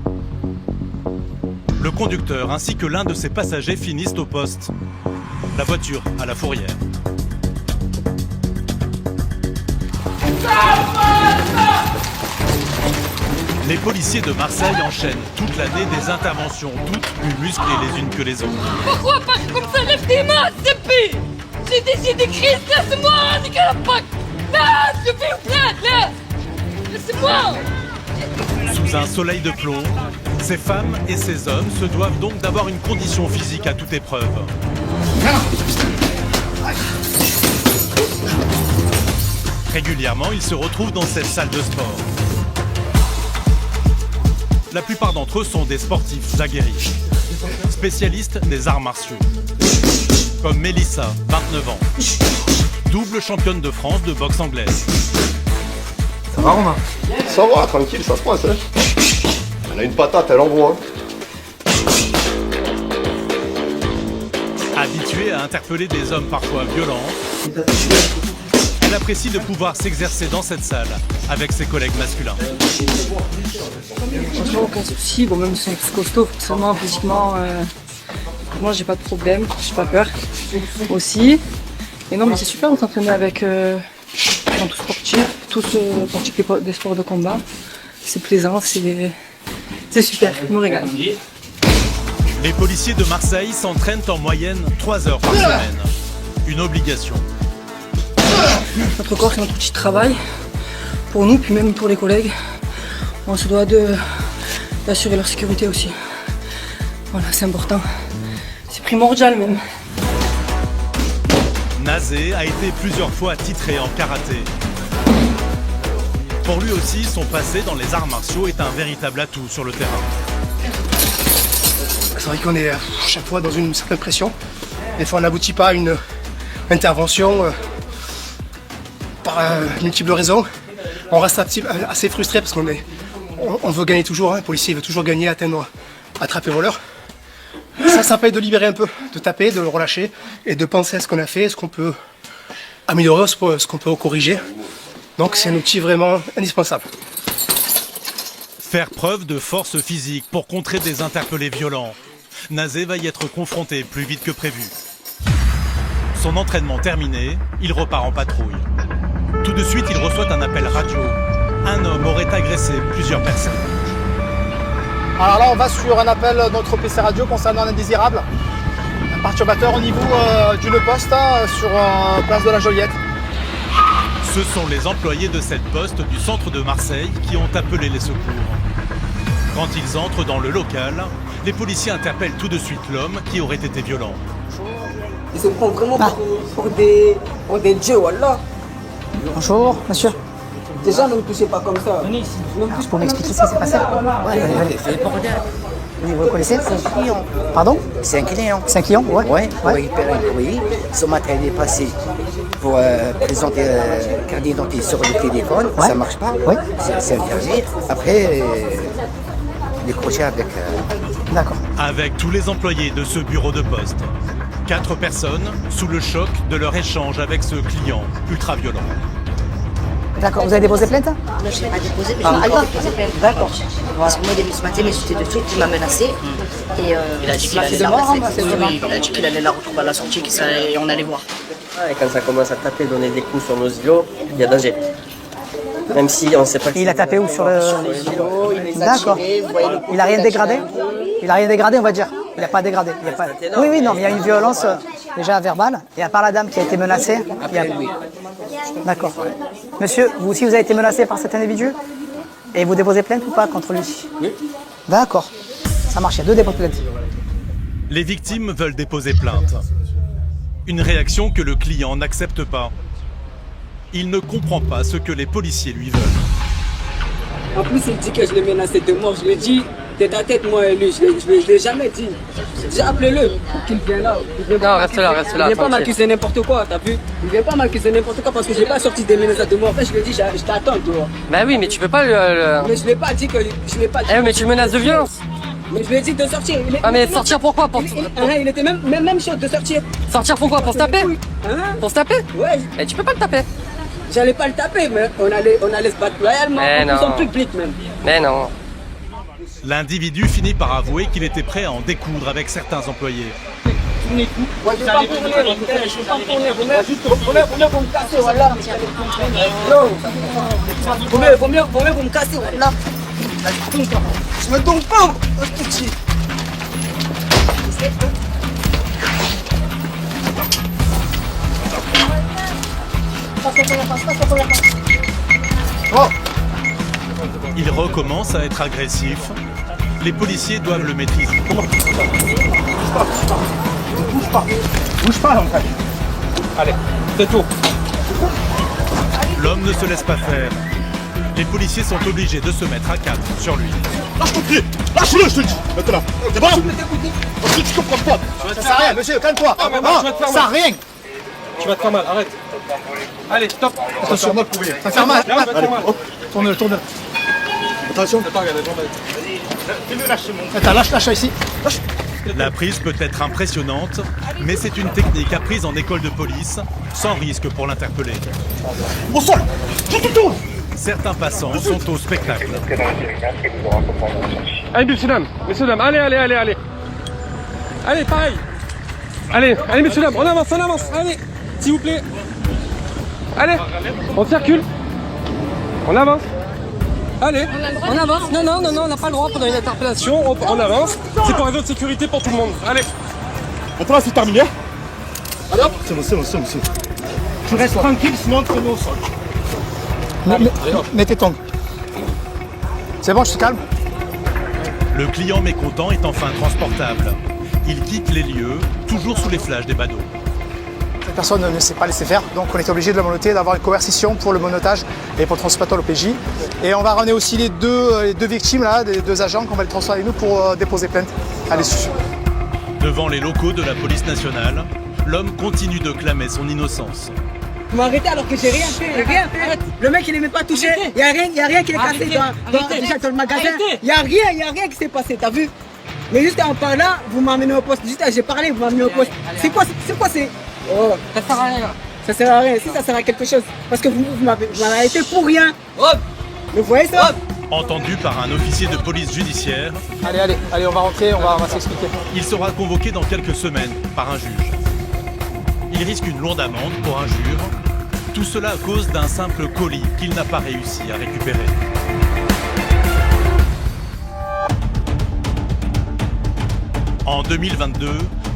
Le conducteur ainsi que l'un de ses passagers finissent au poste. La voiture à la fourrière. Les policiers de Marseille enchaînent toute l'année des interventions toutes plus musclées les unes que les autres. Pourquoi pas comme ça, lève tes mains, c'est pire. J'ai des crises, laisse-moi, niquer la pack. Laisse, je fais une plainte, laisse. Laisse-moi. Sous un soleil de plomb, ces femmes et ces hommes se doivent donc d'avoir une condition physique à toute épreuve. Régulièrement, ils se retrouvent dans cette salle de sport. La plupart d'entre eux sont des sportifs aguerris, spécialistes des arts martiaux. Comme Mélissa, 29 ans, double championne de France de boxe anglaise. Ça va, Romain? Ça va, tranquille, ça se passe. Hein. Elle a une patate, elle envoie. Habituée à interpeller des hommes parfois violents, elle apprécie de pouvoir s'exercer dans cette salle avec ses collègues masculins. Franchement, aucun souci. Bon, même si on est tous costauds, forcément, physiquement, moi, j'ai pas de problème, j'ai pas peur aussi. Et non, mais c'est super de s'entraîner avec tous sportifs, tous pratiquent des sports de combat. C'est plaisant, c'est super, je me régale. Les policiers de Marseille s'entraînent en moyenne 3 heures par semaine. Une obligation. Notre corps, c'est notre petit travail pour nous, puis même pour les collègues. On se doit d'assurer leur sécurité aussi. Voilà, c'est important. C'est primordial même. Nazé a été plusieurs fois titré en karaté. Pour lui aussi, son passé dans les arts martiaux est un véritable atout sur le terrain. C'est vrai qu'on est chaque fois dans une certaine pression. Des fois, on n'aboutit pas à une intervention par multiples raisons. On reste assez frustré parce qu'on veut gagner toujours. Hein. Le policier veut toujours gagner, atteindre, attraper le voleur. Ça permet de libérer un peu, de taper, de le relâcher et de penser à ce qu'on a fait, ce qu'on peut améliorer, ce qu'on peut corriger. Donc c'est un outil vraiment indispensable. Faire preuve de force physique pour contrer des interpellés violents. Nazé va y être confronté plus vite que prévu. Son entraînement terminé, il repart en patrouille. Tout de suite, il reçoit un appel radio. Un homme aurait agressé plusieurs personnes. Alors là, on va sur un appel de notre PC radio concernant un indésirable. Un perturbateur au niveau d'une poste sur place de la Joliette. Ce sont les employés de cette poste du centre de Marseille qui ont appelé les secours. Quand ils entrent dans le local, les policiers interpellent tout de suite l'homme qui aurait été violent. Il se prend vraiment pour des dieux, voilà. Bonjour, monsieur. Déjà, ne me touchez pas comme ça. Venez ici. Vous pouvez m'expliquer ce qui s'est passé? C'est le bordel. Vous le connaissez? C'est un client. Pardon? C'est un client. C'est un client? Ouais. Ouais, pour récupérer un courrier. Ce matin, il est passé pour présenter carte d'identité sur le téléphone. Ouais. Ça marche pas. Ouais. C'est interdit. Après, décroché avec... D'accord. Avec tous les employés de ce bureau de poste. 4 personnes sous le choc de leur échange avec ce client ultra violent. D'accord, vous avez déposé plainte? Non, je n'ai pas déposé, mais je vais encore déposer plainte. D'accord. Parce que moi, début ce matin, il m'a jeté dessus, il m'a menacé. Et Il a dit qu'il allait la oui, retrouver. il a dit qu'il allait la retrouver à la sortie et on allait voir. Et quand ça commence à taper, donner des coups sur nos îlots, il y a danger. Même si on ne sait pas Et il a tapé où sur le... Il D'accord. Il a rien dégradé? Il a rien dégradé, on va dire. Il n'a pas dégradé. Il y a pas... Oui, oui, non, mais il y a une violence déjà verbale. Et à part la dame qui a été menacée, il y a... D'accord. Monsieur, vous aussi, vous avez été menacé par cet individu? Et vous déposez plainte ou pas contre lui? Oui. D'accord. Ça marche, il y a 2 dépôts de plainte. Les victimes veulent déposer plainte. Une réaction que le client n'accepte pas. Il ne comprend pas ce que les policiers lui veulent. En plus, il dit que je l'ai menacé de mort. Je lui ai dit, tête à tête, moi et lui. Je l'ai jamais dit. J'ai appelé-le pour qu'il vienne là. Non, reste là, reste là. Il vient pas m'accuser n'importe quoi, t'as vu? Il vient pas m'accuser n'importe quoi parce que j'ai pas sorti des menaces de mort. En fait, je lui ai dit, je t'attends, toi. Bah oui, mais tu peux pas le... Mais je l'ai pas dit que... Je l'ai pas dit. Eh, mais tu le menaces de violence. Mais je lui ai dit de sortir. Ah, mais sortir pourquoi? Il était même chaud de sortir. Sortir pourquoi? Pour se taper? Hein? Pour se taper? Ouais. Et tu peux pas le taper. J'allais pas le taper, mais on allait se battre loyalement. Mais En non. public même. Mais non. L'individu finit par avouer qu'il était prêt à en découdre avec certains employés. Ouais, je vais pas tourner, je vais pas tourner. Vous me casser, voilà. Non. Vaut mieux vous me casser, voilà. Je me tombe pas, petit. Il recommence à être agressif. Les policiers doivent le maîtriser. Bouge pas, en fait. Allez, c'est tout. L'homme ne se laisse pas faire. Les policiers sont obligés de se mettre à 4 sur lui. Lâche ton pied. Lâche-le, je te dis. Maintenant. C'est bon? Parce que tu comprends pas. Ça sert à rien, monsieur, calme-toi. Ça sert à rien. Tu vas te faire mal, arrête. Allez, stop. Attention, ça fait mal. Allez, hop. Tourne-le, tourne-le. Attention. Attends, regarde, Attends, lâche ici. Lâche. La prise peut être impressionnante, mais c'est une technique apprise en école de police, sans risque pour l'interpeller. Au sol. Certains passants sont au spectacle. Allez, messieurs, dames, allez. Allez, pareil. Allez, messieurs, dames, on avance, allez, s'il vous plaît. Allez, on circule. On avance. Allez, on avance. Non, on n'a pas le droit pendant une interpellation, on avance. C'est pour raison de sécurité pour tout le monde. Allez. Maintenant, c'est terminé. Alors, C'est bon. tu restes tranquille, sinon tu te mets au sol. Mets tes tongs. C'est bon, je te calme. Le client mécontent est enfin transportable. Il quitte les lieux, toujours sous les flashs des badauds. Cette personne ne s'est pas laissé faire, donc on était obligé de le menotter, d'avoir une coercition pour le monotage et pour le transport au PJ. Et on va ramener aussi les deux victimes, là, des 2 agents qu'on va les transférer avec nous pour déposer plainte à l'issue. Devant les locaux de la police nationale, l'homme continue de clamer son innocence. Vous m'arrêtez alors que j'ai rien fait. Le mec il est même pas touché. Il y a rien qui est cassé dans le magasin. Il y a rien qui s'est passé, t'as vu? Mais juste en parlant, vous m'amenez au poste. Juste j'ai parlé, vous m'amenez au poste. C'est quoi c'est? Oh, ça sert à rien. Ça sert à rien. Si ça sert à quelque chose. Parce que vous m'avez arrêté pour rien. Vous voyez ça? Entendu par un officier de police judiciaire, Allez, on va rentrer, on va s'expliquer. il sera convoqué dans quelques semaines par un juge. Il risque une lourde amende pour injure. Tout cela à cause d'un simple colis qu'il n'a pas réussi à récupérer. En 2022,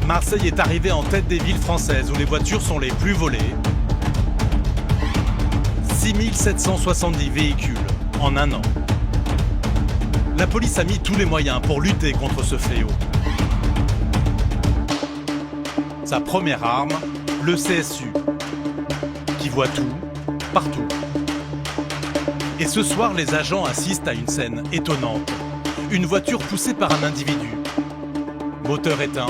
Marseille est arrivé en tête des villes françaises où les voitures sont les plus volées. 6770 véhicules en un an. La police a mis tous les moyens pour lutter contre ce fléau. Sa première arme, le CSU, qui voit tout, partout. Et ce soir, les agents assistent à une scène étonnante. Une voiture poussée par un individu. Moteur éteint,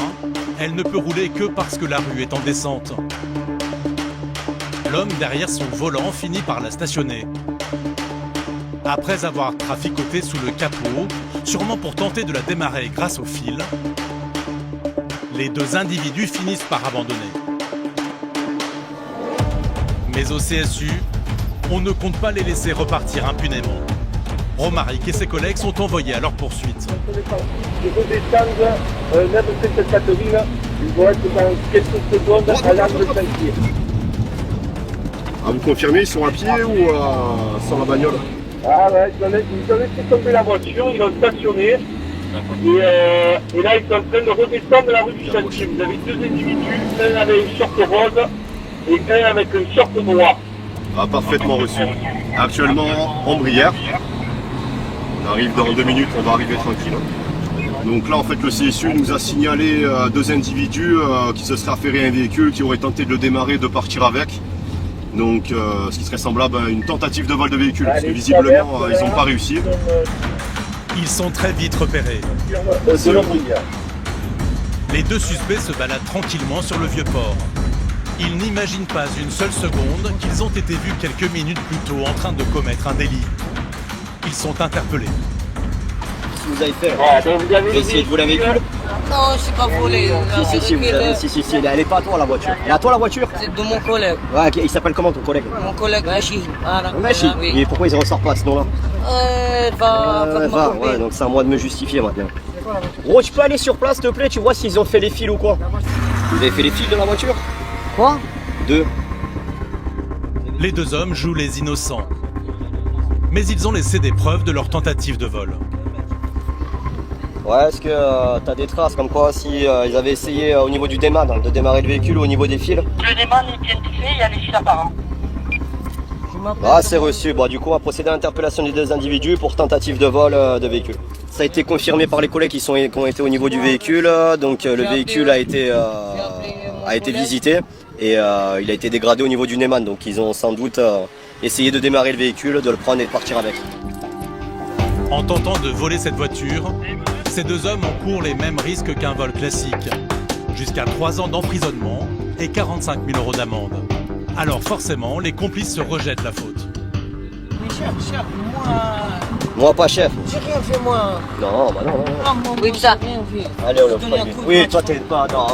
elle ne peut rouler que parce que la rue est en descente. L'homme derrière son volant finit par la stationner. Après avoir traficoté sous le capot, sûrement pour tenter de la démarrer grâce au fil, les deux individus finissent par abandonner. Mais au CSU, on ne compte pas les laisser repartir impunément. Romaric et ses collègues sont envoyés à leur poursuite. Ils redescendent, même cette Catherine, ils vont être dans quelques secondes à l'arbre de Saint-Pierre. Ah, vous confirmez, ils sont à pied ou sans la bagnole? Ah ouais, ils ont laissé tomber la voiture, ils l'ont stationnée. Et là, ils sont en train de redescendre la rue du Chantier. Vous avez deux individus, un avec une short rose et un avec une short noire. Ah, parfaitement reçu. Actuellement, en Brière. On arrive dans 2 minutes, on va arriver tranquille. Donc là, en fait, le CSU nous a signalé deux individus qui se seraient affairés à un véhicule, qui auraient tenté de le démarrer, de partir avec. Donc, ce qui serait semblable à une tentative de vol de véhicule, parce que visiblement, ils n'ont pas réussi. Ils sont très vite repérés. Les deux suspects se baladent tranquillement sur le Vieux-Port. Ils n'imaginent pas une seule seconde qu'ils ont été vus quelques minutes plus tôt en train de commettre un délit. Ils sont interpellés. Qu'est-ce que vous avez fait? Vous avez essayé de voler un véhicule? Non, je suis pas volé. Si, elle est pas à toi la voiture. Elle est à toi la voiture? C'est de mon collègue. Ouais, okay. Il s'appelle comment ton collègue? Mon collègue Machi. Voilà. Machi? Oui. Et pourquoi ils ne ressortent pas à ce nom-là? Va. Ouais, donc c'est à moi de me justifier maintenant. Gros, tu peux aller sur place, s'il te plaît, tu vois s'ils ont fait les fils ou quoi? Vous avez fait les fils de la voiture? Quoi? Deux. Les deux hommes jouent les innocents. Mais ils ont laissé des preuves de leur tentative de vol. Ouais, est-ce que t'as des traces comme quoi si ils avaient essayé au niveau du démat de démarrer le véhicule ou au niveau des fils? Le démat est bien fait, il y a les fils apparents. Ah, c'est reçu. Bon, du coup, on va procéder à l'interpellation des deux individus pour tentative de vol de véhicule. Ça a été confirmé par les collègues qui ont été au niveau du véhicule. Donc, le véhicule a été visité et il a été dégradé au niveau du Neyman. Donc, ils ont sans doute essayé de démarrer le véhicule, de le prendre et de partir avec. En tentant de voler cette voiture, ces deux hommes encourent les mêmes risques qu'un vol classique. Jusqu'à 3 ans d'emprisonnement et 45 000 € d'amende. Alors forcément, les complices se rejettent la faute. Mais chef, Moi pas chef. j'ai rien fait moi. Non, bah non. Oui, ça. Allez, on le fera. Oui, toi t'es pas... Non,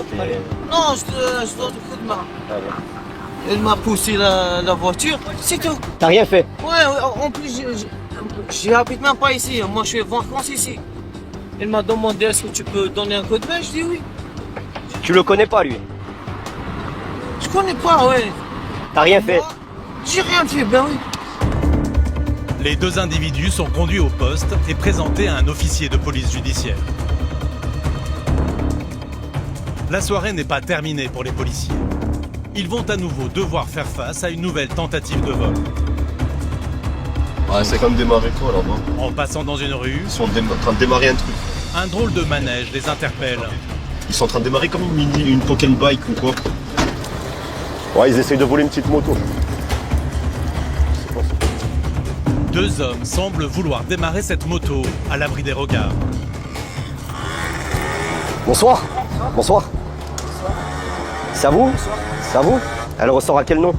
Non, je te donne un coup de main. Allez. Elle m'a poussé la voiture, c'est tout. T'as rien fait? Ouais, en plus, j'habite même pas ici. Moi, je suis vacances ici. Elle m'a demandé est-ce que tu peux donner un coup de main, je dis oui. Tu le connais pas lui? Je connais pas, ouais. T'as rien fait? J'ai rien fait, ben oui. Les deux individus sont conduits au poste et présentés à un officier de police judiciaire. La soirée n'est pas terminée pour les policiers. Ils vont à nouveau devoir faire face à une nouvelle tentative de vol. Ouais, c'est comme démarrer quoi là-bas? En passant dans une rue, Ils sont en train de démarrer un truc. un drôle de manège les interpelle. Ils sont en train de démarrer comme une pocket bike ou quoi? Ouais, ils essayent de voler une petite moto. Deux hommes semblent vouloir démarrer cette moto à l'abri des regards. Bonsoir. Bonsoir. C'est à vous? C'est à vous? Elle ressort à quel nom?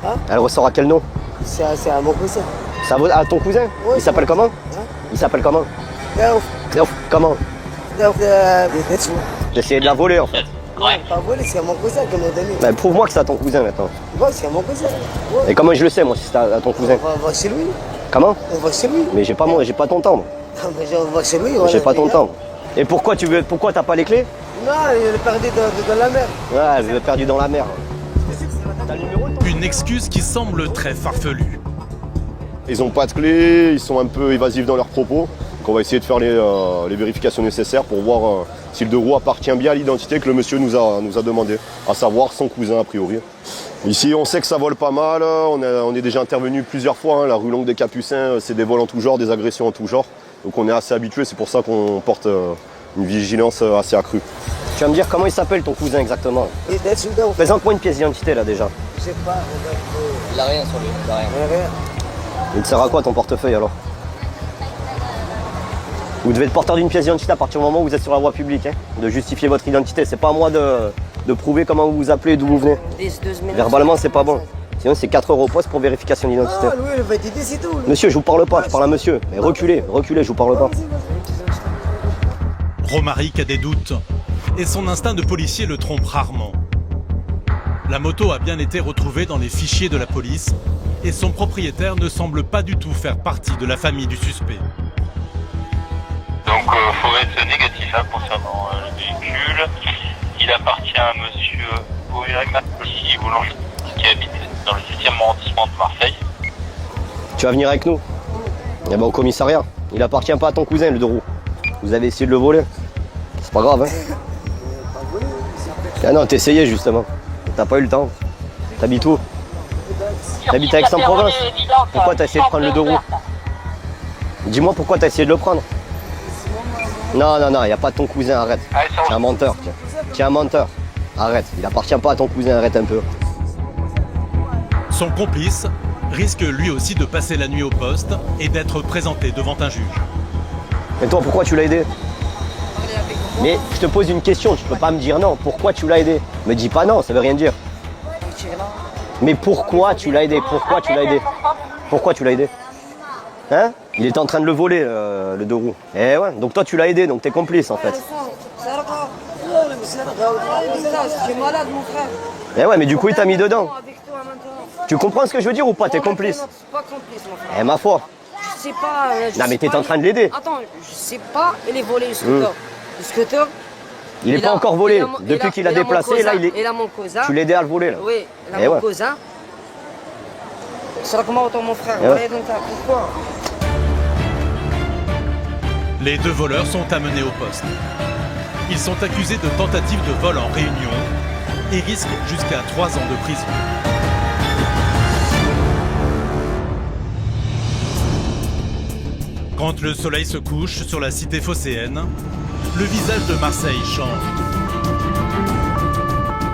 Hein? Elle ressort à quel nom? C'est à mon cousin. C'est à ton cousin? Oui. Il s'appelle comment? Il s'appelle comment? Comment? J'essayais de la voler en fait. Ouais. Pas volé, c'est à mon cousin qui m'a donné. Mais prouve-moi que c'est à ton cousin maintenant. Ouais, c'est à mon cousin. Ouais. Et comment je le sais moi si c'est à ton cousin? On va chez lui. Comment? On va chez lui. Mais j'ai pas ton temps. Moi. Non, mais on va chez lui. Voilà, J'ai pas ton temps. Et pourquoi t'as pas les clés? Non, il est perdu dans la mer. Ouais, il est perdu dans la mer. Une excuse qui semble très farfelue. Ils n'ont pas de clé, ils sont un peu évasifs dans leurs propos. Donc on va essayer de faire les vérifications nécessaires pour voir si le deux roues appartient bien à l'identité que le monsieur nous a demandé, à savoir son cousin a priori. Ici on sait que ça vole pas mal, on est déjà intervenu plusieurs fois, hein. La rue Longue des Capucins, c'est des vols en tout genre, des agressions en tout genre. Donc on est assez habitué, c'est pour ça qu'on porte une vigilance assez accrue. Tu vas me dire comment il s'appelle ton cousin exactement. Présente-moi une pièce d'identité là déjà. Je sais pas, Il a rien sur lui, il a rien. Il te sert à quoi ton portefeuille alors? Vous devez être porteur d'une pièce d'identité à partir du moment où vous êtes sur la voie publique, hein, de justifier votre identité. C'est pas à moi de prouver comment vous vous appelez et d'où vous venez. Verbalement, c'est pas bon. Sinon, c'est 4 € au poste pour vérification d'identité. Ah, lui, il va t'aider, c'est tout. Monsieur, je vous parle pas, je parle à monsieur. Mais reculez, je vous parle pas. Romaric a des doutes et son instinct de policier le trompe rarement. La moto a bien été retrouvée dans les fichiers de la police et son propriétaire ne semble pas du tout faire partie de la famille du suspect. Donc faut être négatif hein, concernant le véhicule. Il appartient à monsieur Boulanger qui habite dans le 7e arrondissement de Marseille. Tu vas venir avec nous? Eh ben au commissariat. Il appartient pas à ton cousin le 2 roues. Vous avez essayé de le voler. C'est pas grave hein. Ah non, t'essayais justement. T'as pas eu le temps. T'habites où? T'habites à Aix-en-Provence. Pourquoi t'as essayé de prendre le 2 roues? Dis-moi pourquoi t'as essayé de le prendre? Non, il n'y a pas de ton cousin, arrête. C'est un menteur, tiens. Tu es un menteur. Arrête, il appartient pas à ton cousin, arrête un peu. Son complice risque lui aussi de passer la nuit au poste et d'être présenté devant un juge. Et toi, pourquoi tu l'as aidé? Mais je te pose une question, tu peux pas me dire non. Pourquoi tu l'as aidé? Me dis pas non, ça veut rien dire. Mais pourquoi tu l'as aidé? Pourquoi tu l'as aidé? Pourquoi tu l'as aidé? Hein? Il était en train de le voler, le 2 roues. Eh ouais, donc toi tu l'as aidé, donc t'es complice en fait. Tu es malade, mon frère. Eh ouais, mais du coup il t'a mis dedans. Tu comprends ce que je veux dire ou pas? T'es complice? Je suis pas complice, mon frère. Eh ma foi. Je sais pas. Non mais t'es en train de l'aider. Attends, je sais pas, il est volé le scooter. Le scooter. Il est pas encore volé. Depuis qu'il a déplacé, là il est. Il a mon cousin. Tu l'aidais à le voler là. Oui, il a mon cousin. C'est comment mon frère? Pourquoi? Les 2 voleurs sont amenés au poste. Ils sont accusés de tentative de vol en réunion et risquent jusqu'à 3 ans de prison. Quand le soleil se couche sur la cité phocéenne, le visage de Marseille change.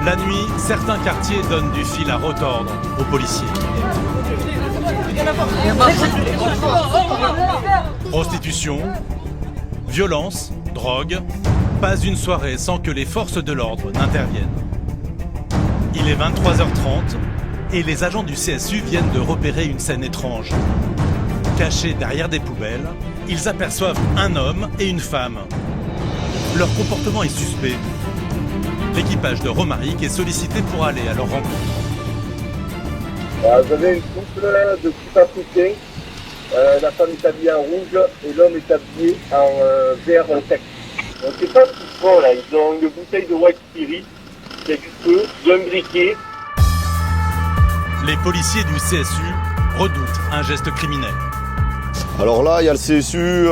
La nuit, certains quartiers donnent du fil à retordre aux policiers. Prostitution, violence, drogue, pas une soirée sans que les forces de l'ordre n'interviennent. Il est 23h30 et les agents du CSU viennent de repérer une scène étrange. Cachés derrière des poubelles, ils aperçoivent un homme et une femme. Leur comportement est suspect. L'équipage de Romaric est sollicité pour aller à leur rencontre. Vous avez une couple de petits africains. La femme est habillée en rouge et l'homme est habillé en vert sec. On ne sait pas ce qu'ils font là. Ils ont une bouteille de white spirit, il y a du feu, il y a un briquet. Les policiers du CSU redoutent un geste criminel. Alors là, il y a le CSU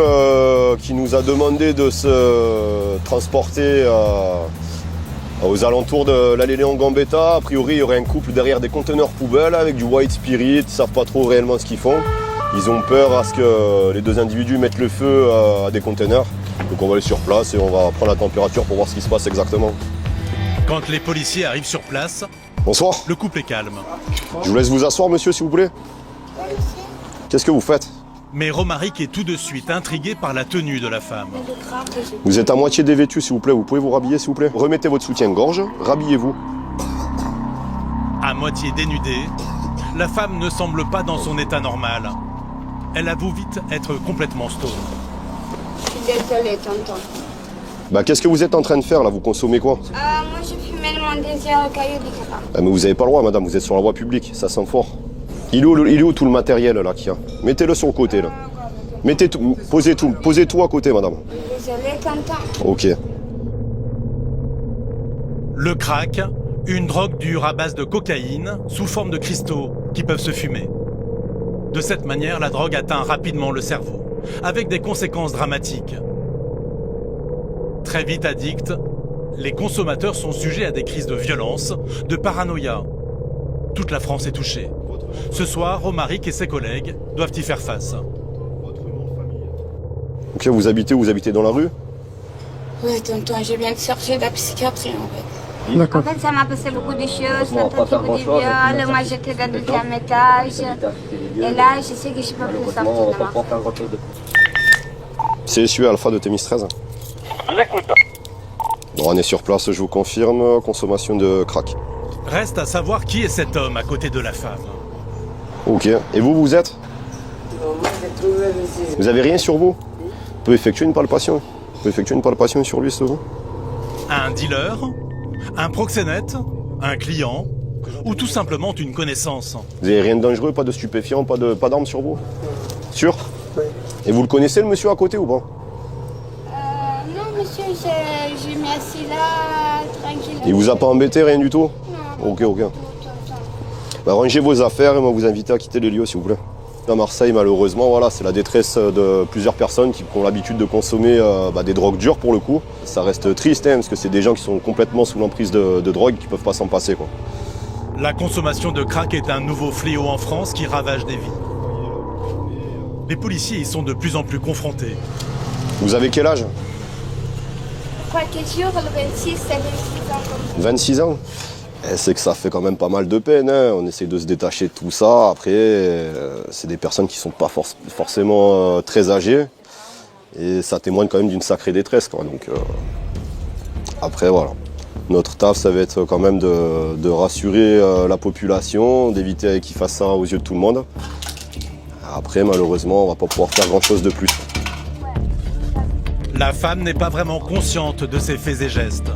qui nous a demandé de se transporter aux alentours de l'allée Léon Gambetta. A priori, il y aurait un couple derrière des conteneurs poubelles avec du white spirit. Ils ne savent pas trop réellement ce qu'ils font. Ils ont peur à ce que les 2 individus mettent le feu à des conteneurs. Donc on va aller sur place et on va prendre la température pour voir ce qui se passe exactement. Quand les policiers arrivent sur place, bonsoir. Le couple est calme. Je vous laisse vous asseoir, monsieur, s'il vous plaît. Qu'est-ce que vous faites? Mais Romaric est tout de suite intrigué par la tenue de la femme. Vous êtes à moitié dévêtu, s'il vous plaît. Vous pouvez vous rhabiller, s'il vous plaît? Remettez votre soutien-gorge, rhabillez-vous. À moitié dénudée, la femme ne semble pas dans son état normal. Elle avoue vite être complètement stone. Je suis désolée, tonton. Bah, qu'est-ce que vous êtes en train de faire, là? Vous consommez quoi? Moi, je fumais le désir au caillou du Cara. Ah, mais vous avez pas le droit, madame. Vous êtes sur la voie publique. Ça sent fort. Il est où tout le matériel, là, qu'il y a? Mettez-le sur le côté, là. Posez tout à côté, madame. Désolée, tonton. Ok. Le crack, une drogue dure à base de cocaïne sous forme de cristaux qui peuvent se fumer. De cette manière, la drogue atteint rapidement le cerveau, avec des conséquences dramatiques. Très vite addicts, les consommateurs sont sujets à des crises de violence, de paranoïa. Toute la France est touchée. Ce soir, Romaric et ses collègues doivent y faire face. Ok, vous habitez dans la rue? Ouais, tonton, je viens de sortir de la psychiatrie en fait. D'accord. En fait, ça m'a passé beaucoup de choses, On va pas faire beaucoup de grand-chose, viols, moi j'étais dans le deuxième étage. Et là, je sais que je peux plus sortir On de va ma pas faire grand-chose de CSU Alpha de Thémis 13. Je vous écoute. Bon, on est sur place, je vous confirme, consommation de crack. Reste à savoir qui est cet homme à côté de la femme. Ok, et vous êtes? Vous avez rien sur vous? Vous pouvez effectuer une palpation. Vous pouvez effectuer une palpation sur lui, c'est vous? Un dealer? Un proxénète? Un client? Ou tout simplement une connaissance? Vous avez rien de dangereux, pas de stupéfiants, pas d'armes sur vous? Sûr? Et vous le connaissez le monsieur à côté ou pas? Non, monsieur, je m'y assis là, tranquille. Il vous a pas embêté, rien du tout? Non. Ok. Bah, rangez vos affaires et moi vous invite à quitter les lieux s'il vous plaît. À Marseille, malheureusement, voilà, c'est la détresse de plusieurs personnes qui ont l'habitude de consommer des drogues dures pour le coup. Ça reste triste parce que c'est des gens qui sont complètement sous l'emprise de drogue et qui peuvent pas s'en passer, quoi. La consommation de crack est un nouveau fléau en France qui ravage des vies. Les policiers y sont de plus en plus confrontés. Vous avez quel âge? Quelques jours, le 26, ça fait 6 ans comme 26 ans? C'est que ça fait quand même pas mal de peine, hein. On essaie de se détacher de tout ça. Après, c'est des personnes qui sont pas forcément très âgées. Et ça témoigne quand même d'une sacrée détresse, quoi. Donc, après, voilà. Notre taf, ça va être quand même de rassurer la population, d'éviter qu'ils fassent ça aux yeux de tout le monde. Après, malheureusement, on va pas pouvoir faire grand-chose de plus. La femme n'est pas vraiment consciente de ses faits et gestes.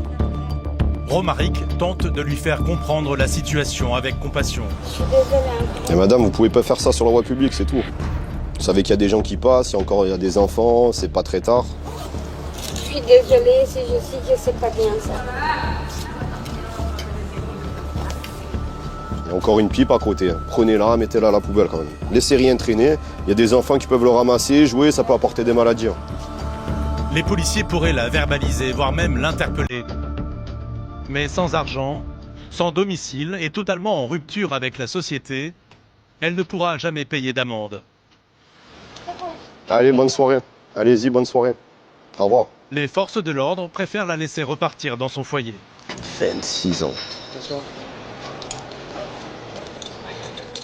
Romaric tente de lui faire comprendre la situation avec compassion. Je suis désolée. Et madame, vous pouvez pas faire ça sur la voie publique, c'est tout. Vous savez qu'il y a des gens qui passent, il y a des enfants, c'est pas très tard. Je suis désolée si je sais que c'est pas bien ça. Il y a encore une pipe à côté. Prenez-la, mettez-la à la poubelle quand même. Laissez rien traîner. Il y a des enfants qui peuvent le ramasser, jouer, ça peut apporter des maladies. Les policiers pourraient la verbaliser, voire même l'interpeller. Mais sans argent, sans domicile et totalement en rupture avec la société, elle ne pourra jamais payer d'amende. Allez, bonne soirée. Allez-y, bonne soirée. Au revoir. Les forces de l'ordre préfèrent la laisser repartir dans son foyer. 26 ans.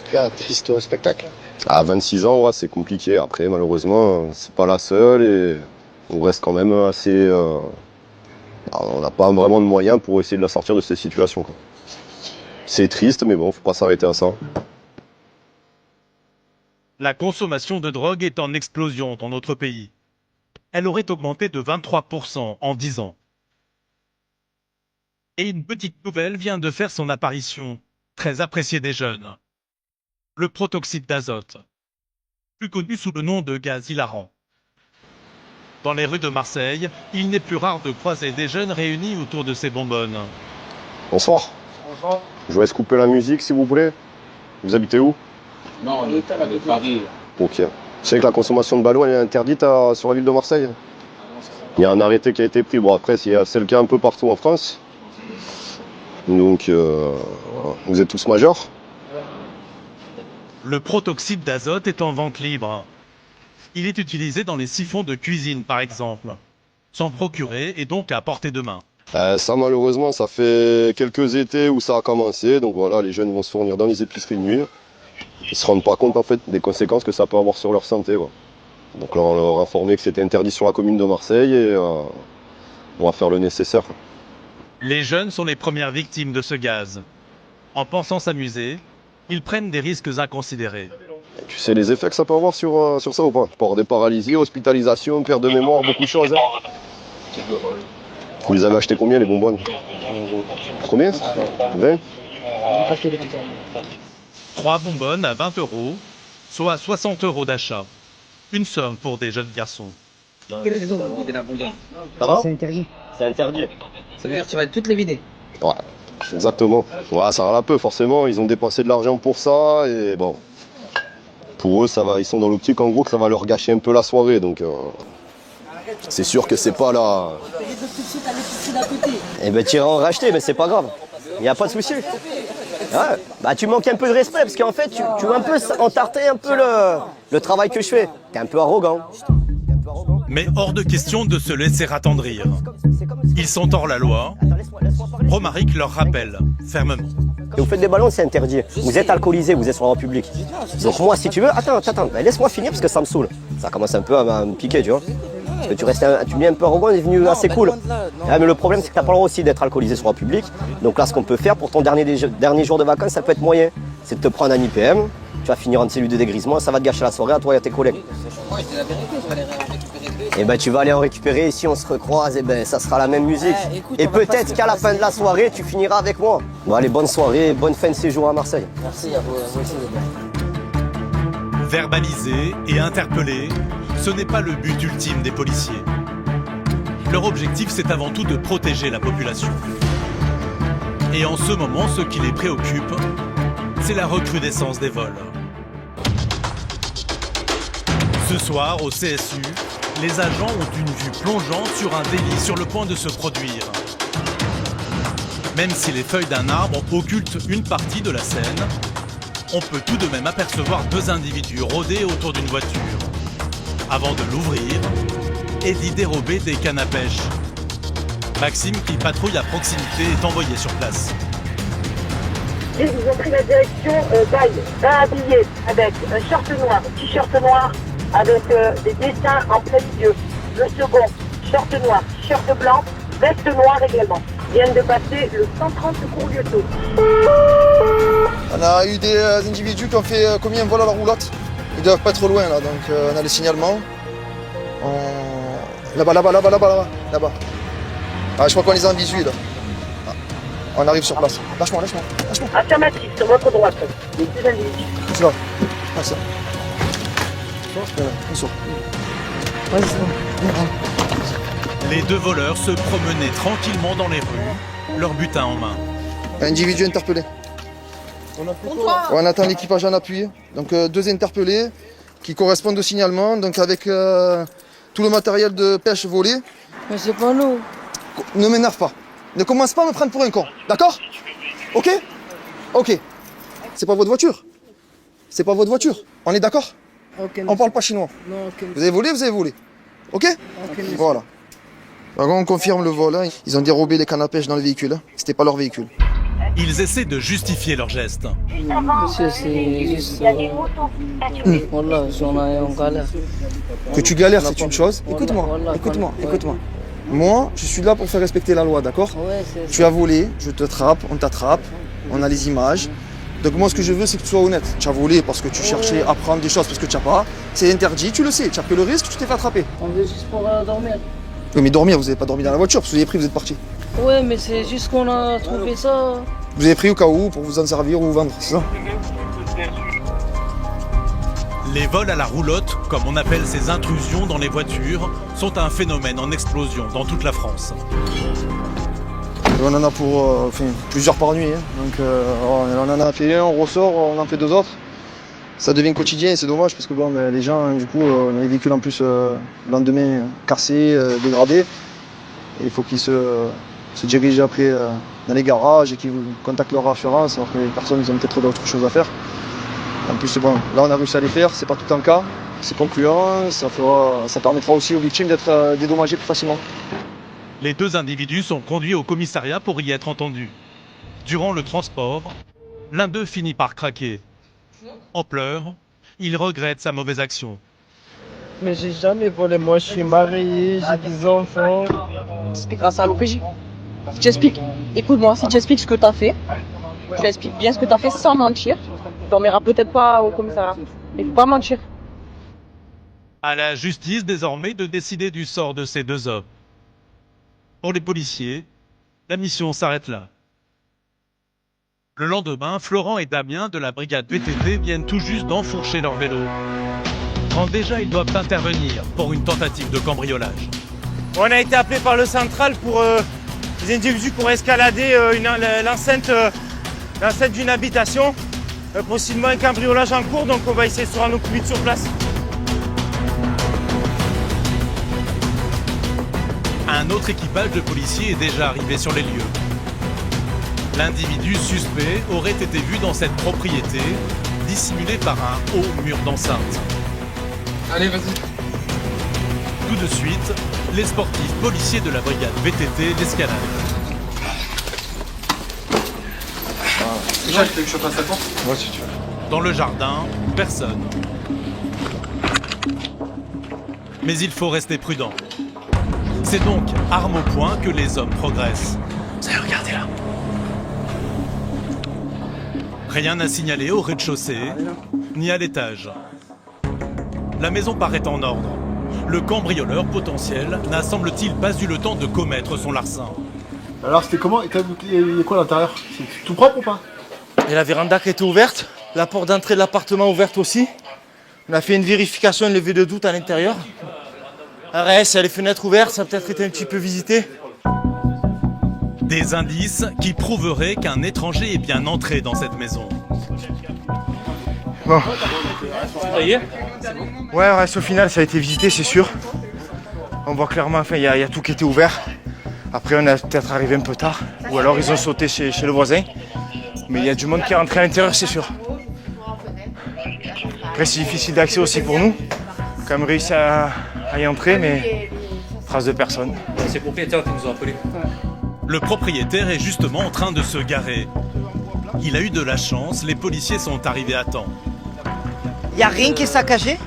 Regarde, triste au spectacle. À 26 ans, ouais, c'est compliqué. Après, malheureusement, c'est pas la seule et on reste quand même assez... on n'a pas vraiment de moyens pour essayer de la sortir de cette situation, quoi. C'est triste, mais bon, faut pas s'arrêter à ça. La consommation de drogue est en explosion dans notre pays. Elle aurait augmenté de 23% en 10 ans. Et une petite nouvelle vient de faire son apparition, très appréciée des jeunes. Le protoxyde d'azote, plus connu sous le nom de gaz hilarant. Dans les rues de Marseille, il n'est plus rare de croiser des jeunes réunis autour de ces bonbonnes. Bonsoir. Bonsoir. Je vous laisse couper la musique, s'il vous plaît. Vous habitez où? Non, on est pas de Paris. Ok. Vous savez que la consommation de ballons elle est interdite sur la ville de Marseille? Il y a un arrêté qui a été pris. Bon, après, c'est le cas un peu partout en France. Donc, vous êtes tous majeurs? Le protoxyde d'azote est en vente libre. Il est utilisé dans les siphons de cuisine, par exemple. S'en procurer est donc à portée de main. Ça, malheureusement, ça fait quelques étés où ça a commencé. Donc voilà, les jeunes vont se fournir dans les épiceries de nuit. Ils se rendent pas compte, en fait, des conséquences que ça peut avoir sur leur santé, quoi. Donc là, on leur a informé que c'était interdit sur la commune de Marseille et on va faire le nécessaire. Les jeunes sont les premières victimes de ce gaz. En pensant s'amuser, ils prennent des risques inconsidérés. Et tu sais les effets que ça peut avoir sur ça ou pas? Tu peux avoir des paralysies, hospitalisation, perte de mémoire, beaucoup de choses. Hein. Vous les avez achetés combien, les bonbonnes? Combien? 20? 3 bonbonnes à 20 €, soit 60 € d'achat. Une somme pour des jeunes garçons. C'est interdit. C'est interdit. Ça veut dire que tu vas toutes les vider. Ouais, exactement. Ouais, ça râle un peu, forcément. Ils ont dépensé de l'argent pour ça et bon. Pour eux, ça va, ils sont dans l'optique en gros que ça va leur gâcher un peu la soirée. Donc, c'est sûr que c'est pas là. Eh ben, tu iras en racheter, mais c'est pas grave. Il n'y a pas de souci. Ouais. Bah, tu manques un peu de respect parce qu'en fait, tu veux un peu entarter un peu le travail que je fais. T'es un peu arrogant. T'es un peu arrogant. Mais hors de question de se laisser attendrir. Ils sont hors la loi. Romaric leur rappelle fermement. Et vous faites des ballons, c'est interdit. Vous êtes alcoolisé, vous êtes sur la voie publique. Donc moi, si tu veux, attends, ben, laisse-moi finir parce que ça me saoule. Ça commence un peu à me piquer, tu vois. Parce que tu me dis un peu arrogant, il est venu assez cool. Ah, mais le problème, c'est que tu n'as pas le droit aussi d'être alcoolisé sur la voie publique. Donc là, ce qu'on peut faire pour ton dernier jour de vacances, ça peut être moyen. C'est de te prendre un IPM, tu vas finir en cellule de dégrisement, ça va te gâcher la soirée à toi et à tes collègues. Et ben tu vas aller en récupérer, et si on se recroise, et ben ça sera la même musique. Et peut-être qu'à la fin de la soirée, tu finiras avec moi. Bon allez, bonne soirée, bonne fin de séjour à Marseille. Merci à vous aussi. Verbaliser et interpeller, ce n'est pas le but ultime des policiers. Leur objectif, c'est avant tout de protéger la population. Et en ce moment, ce qui les préoccupe, c'est la recrudescence des vols. Ce soir, au CSU, les agents ont une vue plongeante sur un délit sur le point de se produire. Même si les feuilles d'un arbre occultent une partie de la scène, on peut tout de même apercevoir deux individus rôder autour d'une voiture, avant de l'ouvrir et d'y dérober des cannes à pêche. Maxime, qui patrouille à proximité, est envoyé sur place. Ils ont pris la direction d'Aille, un habillé avec un short noir, t-shirt noir, avec des dessins en plein milieu. Le second, short noir, t-shirt blanc, veste noire également. Viennent de passer le 130 secours lieutenant. On a eu des individus qui ont fait commis un vol à la roulotte. Ils doivent pas être loin là, donc on a le signalement. Là-bas. Ah, je crois qu'on les a en visu là. Ah, on arrive sur place. Lâche-moi. Affirmatif, sur votre droite. Les deux individus. C'est là. Ah, ça. Les deux voleurs se promenaient tranquillement dans les rues, leur butin en main. Individu interpellé. On attend l'équipage en appui. Donc deux interpellés qui correspondent au signalement, donc avec tout le matériel de pêche volé. Mais c'est pas nous. Ne m'énerve pas. Ne commence pas à me prendre pour un con. D'accord? Ok? Ok. C'est pas votre voiture. C'est pas votre voiture. On est d'accord? Okay, on parle pas chinois. Non, okay. Vous avez volé. Ok? Voilà. Alors, on confirme le vol. Hein. Ils ont dérobé les cannes à pêche dans le véhicule. Hein. C'était pas leur véhicule. Ils essaient de justifier leurs gestes. Monsieur, c'est juste... Voilà, on est en galère. Que tu galères, c'est une chose. Écoute-moi. Moi, je suis là pour faire respecter la loi, d'accord? Tu as volé, je te trappe, on t'attrape, on a les images. Donc moi, ce que je veux, c'est que tu sois honnête. Tu as volé parce que tu cherchais à prendre des choses parce que tu n'as pas. C'est interdit, tu le sais. Tu as pris le risque, tu t'es fait attraper. On veut juste pour dormir. Oui, mais dormir, vous n'avez pas dormi dans la voiture parce que vous avez pris, vous êtes parti. Ouais, mais c'est juste qu'on a trouvé ça. Vous avez pris au cas où pour vous en servir ou vous vendre, c'est ça? Les vols à la roulotte, comme on appelle ces intrusions dans les voitures, sont un phénomène en explosion dans toute la France. On en a pour plusieurs par nuit. Hein. Donc on en a fait un, on ressort, on en fait deux autres. Ça devient quotidien et c'est dommage parce que bon, les gens, du coup, on a les véhicules en plus le lendemain cassés, dégradés. Et il faut qu'ils se dirigent après dans les garages et qu'ils contactent leur assurance alors que les personnes ils ont peut-être d'autres choses à faire. En plus, bon, là on a réussi à les faire, c'est pas tout en cas, c'est concluant, ça permettra aussi aux victimes d'être dédommagées plus facilement. Les deux individus sont conduits au commissariat pour y être entendus. Durant le transport, l'un d'eux finit par craquer. En pleurs, il regrette sa mauvaise action. Mais j'ai jamais volé, moi je suis marié, j'ai des enfants. C'est grâce à l'OPJ. Je t'explique, écoute-moi, si tu expliques ce que t'as fait, tu expliques bien ce que t'as fait sans mentir, tu dormiras peut-être pas au commissariat. Mais faut pas mentir. À la justice désormais de décider du sort de ces deux hommes. Pour les policiers, la mission s'arrête là. Le lendemain, Florent et Damien de la brigade VTT viennent tout juste d'enfourcher leur vélo. Quand déjà ils doivent intervenir pour une tentative de cambriolage. On a été appelé par le central pour des individus pour escalader l'enceinte d'une habitation. Possiblement un cambriolage en cours, donc on va essayer de se rendre au plus vite sur place. Un autre équipage de policiers est déjà arrivé sur les lieux. L'individu suspect aurait été vu dans cette propriété, dissimulé par un haut mur d'enceinte. Allez, vas-y. Tout de suite, les sportifs policiers de la brigade VTT d'escalade. C'est Jacques, tu veux que je passe à toi? Ouais, si tu veux. Dans le jardin, personne. Mais il faut rester prudent. C'est donc arme au poing que les hommes progressent. Vous avez regardé là. Rien à signaler au rez-de-chaussée, ni à l'étage. La maison paraît en ordre. Le cambrioleur potentiel n'a semble-t-il pas eu le temps de commettre son larcin. Alors c'était comment? Il y a quoi à l'intérieur? C'est tout propre ou pas? Et la véranda qui était ouverte, la porte d'entrée de l'appartement ouverte aussi. On a fait une vérification, une levée de doute à l'intérieur. Reste, il y a les fenêtres ouvertes, ça a peut-être été un petit peu visité. Des indices qui prouveraient qu'un étranger est bien entré dans cette maison. Bon. Ouais, reste au final, ça a été visité, c'est sûr. On voit clairement, enfin, il y a tout qui était ouvert. Après, on est peut-être arrivé un peu tard. Ou alors, ils ont sauté chez le voisin. Mais il y a du monde qui est rentré à l'intérieur, c'est sûr. Après, c'est difficile d'accès aussi pour nous. On a quand même réussi à y entrer, mais trace de personne. C'est le propriétaire qui nous a appelés. Le propriétaire est justement en train de se garer. Il a eu de la chance, les policiers sont arrivés à temps. Il n'y a rien qui est saccagé.